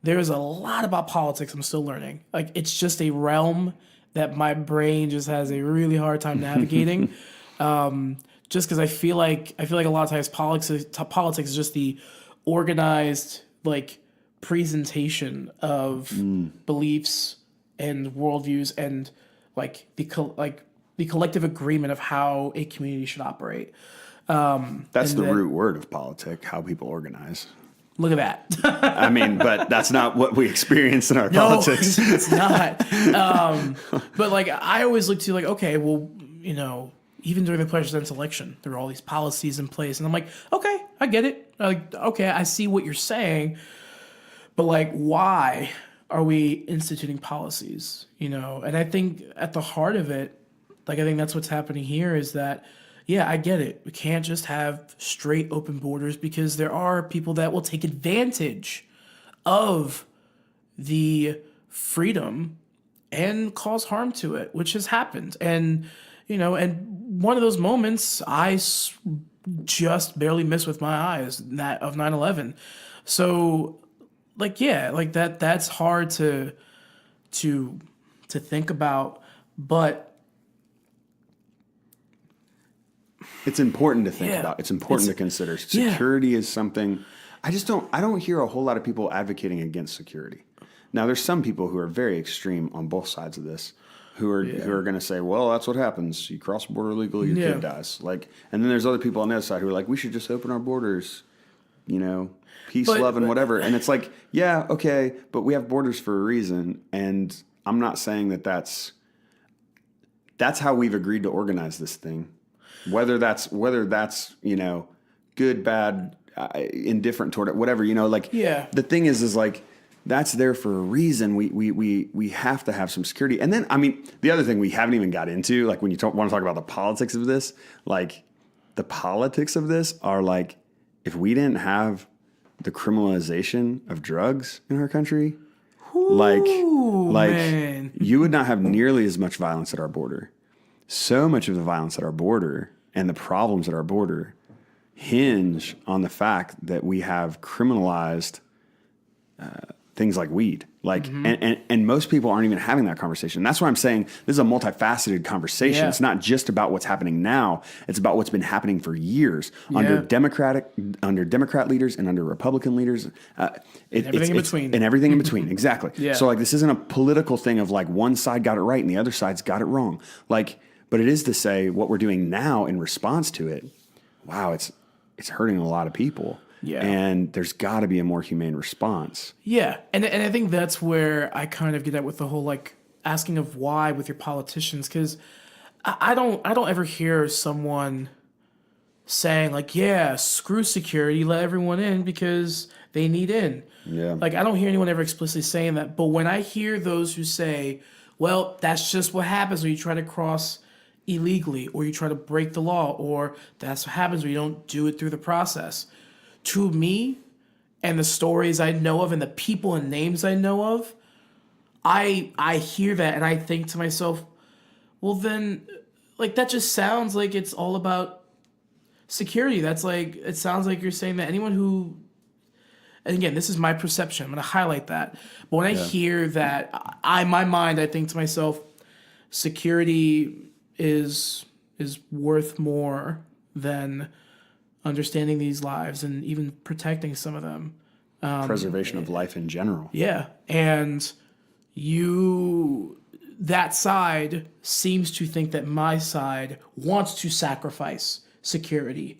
there's a lot about politics I'm still learning. Like it's just a realm that my brain just has a really hard time navigating. Just because I feel like a lot of times politics is just the organized like presentation of beliefs and worldviews and like the collective agreement of how a community should operate. That's the root word of politics, how people organize. Look at that. I mean, but that's not what we experience in our politics. It's not. But like, I always look to like, okay, well, even during the presidential election, there were all these policies in place, and I'm like, okay, I get it. Like, okay, I see what you're saying, but like, why are we instituting policies? And I think at the heart of it, like, I think that's what's happening here is that, yeah, I get it. We can't just have straight open borders because there are people that will take advantage of the freedom and cause harm to it, which has happened. And, and one of those moments just barely missed with my eyes, that of 9/11. So, like, yeah, like that's hard to think about, but it's important to think about. It's important to consider. Security is something I don't hear a whole lot of people advocating against security. Now, there's some people who are very extreme on both sides of this who are going to say, well, that's what happens. You cross the border illegally, your kid dies. Like, and then there's other people on the other side who are like, we should just open our borders, peace, love, and whatever. And it's like, yeah, okay, but we have borders for a reason. And I'm not saying that's how we've agreed to organize this thing. Whether that's good, bad, indifferent toward it, whatever, the thing is like, that's there for a reason. We have to have some security. And then, I mean, the other thing we haven't even got into, like when you want to talk about the politics of this, like the politics of this are like, if we didn't have the criminalization of drugs in our country, man. You would not have nearly as much violence at our border. So much of the violence at our border and the problems at our border hinge on the fact that we have criminalized things like weed. Like, and most people aren't even having that conversation. That's why I'm saying this is a multifaceted conversation. Yeah. It's not just about what's happening now. It's about what's been happening for years under Democrat leaders and under Republican leaders. Everything in between. And everything in between. Exactly. Yeah. So like, this isn't a political thing of like one side got it right and the other side's got it wrong. Like, but it is to say what we're doing now in response to it. Wow. It's hurting a lot of people. Yeah. And there's got to be a more humane response. Yeah. And I think that's where I kind of get at with the whole like asking of why with your politicians, because I don't ever hear someone saying like, yeah, screw security, let everyone in because they need in. Yeah. Like I don't hear anyone ever explicitly saying that. But when I hear those who say, well, that's just what happens when you try to cross illegally or you try to break the law, or that's what happens when you don't do it through the process. To me, and the stories I know of and the people and names I know of, I hear that and I think to myself, well then, like that just sounds like it's all about security. That's like, it sounds like you're saying that anyone who, and again, this is my perception, I'm going to highlight that. But when I hear that, in my mind, I think to myself, security is worth more than understanding these lives and even protecting some of them. Preservation of life in general. Yeah. And that side seems to think that my side wants to sacrifice security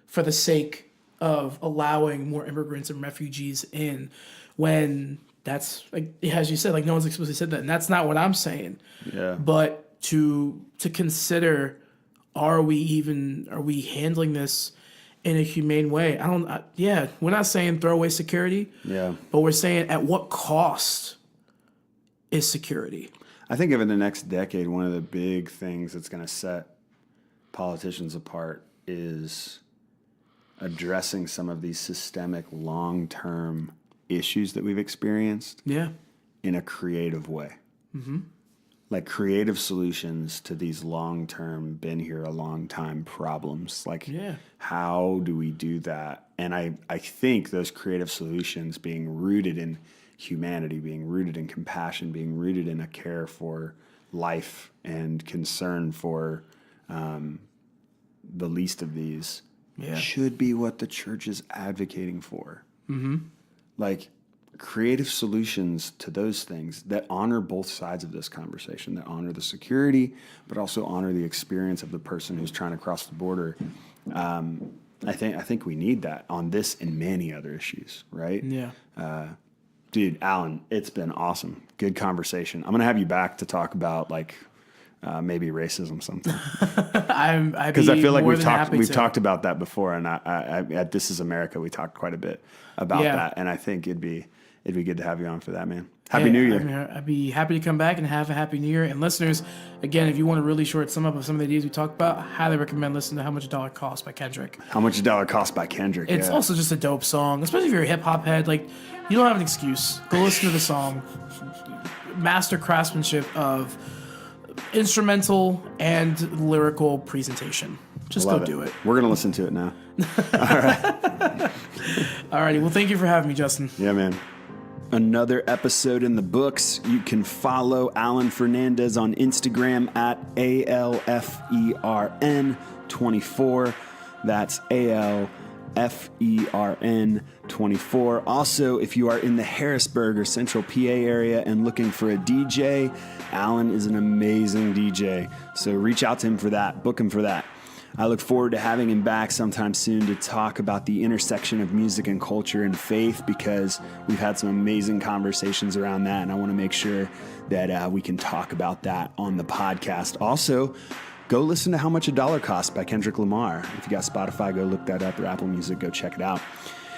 for the sake of allowing more immigrants and refugees in, when that's, like, as you said, like no one's explicitly said that. And that's not what I'm saying. Yeah. But to consider, are we handling this in a humane way? We're not saying throw away security. Yeah. But we're saying at what cost is security? I think over the next decade, one of the big things that's going to set politicians apart is addressing some of these systemic long-term issues that we've experienced in a creative way. Mm-hmm. like creative solutions to these long-term, been here a long time problems. Like, how do we do that? And I think those creative solutions being rooted in humanity, being rooted in compassion, being rooted in a care for life and concern for the least of these should be what the church is advocating for. Like, creative solutions to those things that honor both sides of this conversation, that honor the security, but also honor the experience of the person who's trying to cross the border. I think we need that on this and many other issues, right? Yeah. Dude, Alan, it's been awesome. Good conversation. I'm going to have you back to talk about like maybe racism something. Because I feel like we've talked about that before, and I at This Is America we talked quite a bit about that, and I think it'd be good to have you on for that, man. Happy New Year. I'd be happy to come back and have a Happy New Year. And listeners, again, if you want to really short sum up of some of the ideas we talked about, I highly recommend listening to How Much a Dollar Costs by Kendrick. How Much a Dollar Costs by Kendrick. It's also just a dope song, especially if you're a hip hop head. Like, you don't have an excuse. Go listen to the song. Master craftsmanship of instrumental and lyrical presentation. Just go do it. We're going to listen to it now. All right. Alrighty. Well, thank you for having me, Justin. Yeah, man. Another episode in the books. You can follow Alan Fernandez on Instagram at ALFERN24. That's ALFERN24. Also, if you are in the Harrisburg or Central PA area and looking for a DJ, Alan is an amazing DJ. So reach out to him for that. Book him for that. I look forward to having him back sometime soon to talk about the intersection of music and culture and faith, because we've had some amazing conversations around that, and I want to make sure that we can talk about that on the podcast. Also, go listen to How Much a Dollar Costs by Kendrick Lamar. If you got Spotify, go look that up, or Apple Music, go check it out.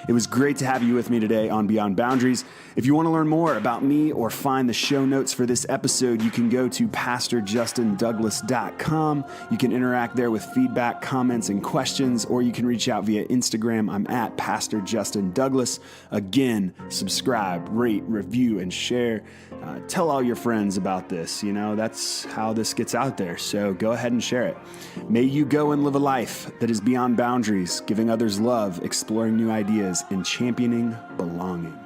It was great to have you with me today on Beyond Boundaries. If you want to learn more about me or find the show notes for this episode, you can go to pastorjustindouglas.com. You can interact there with feedback, comments, and questions, or you can reach out via Instagram. I'm at Pastor Justin Douglas. Again, subscribe, rate, review, and share. Tell all your friends about this. You know, that's how this gets out there. So go ahead and share it. May you go and live a life that is beyond boundaries, giving others love, exploring new ideas, and championing belonging.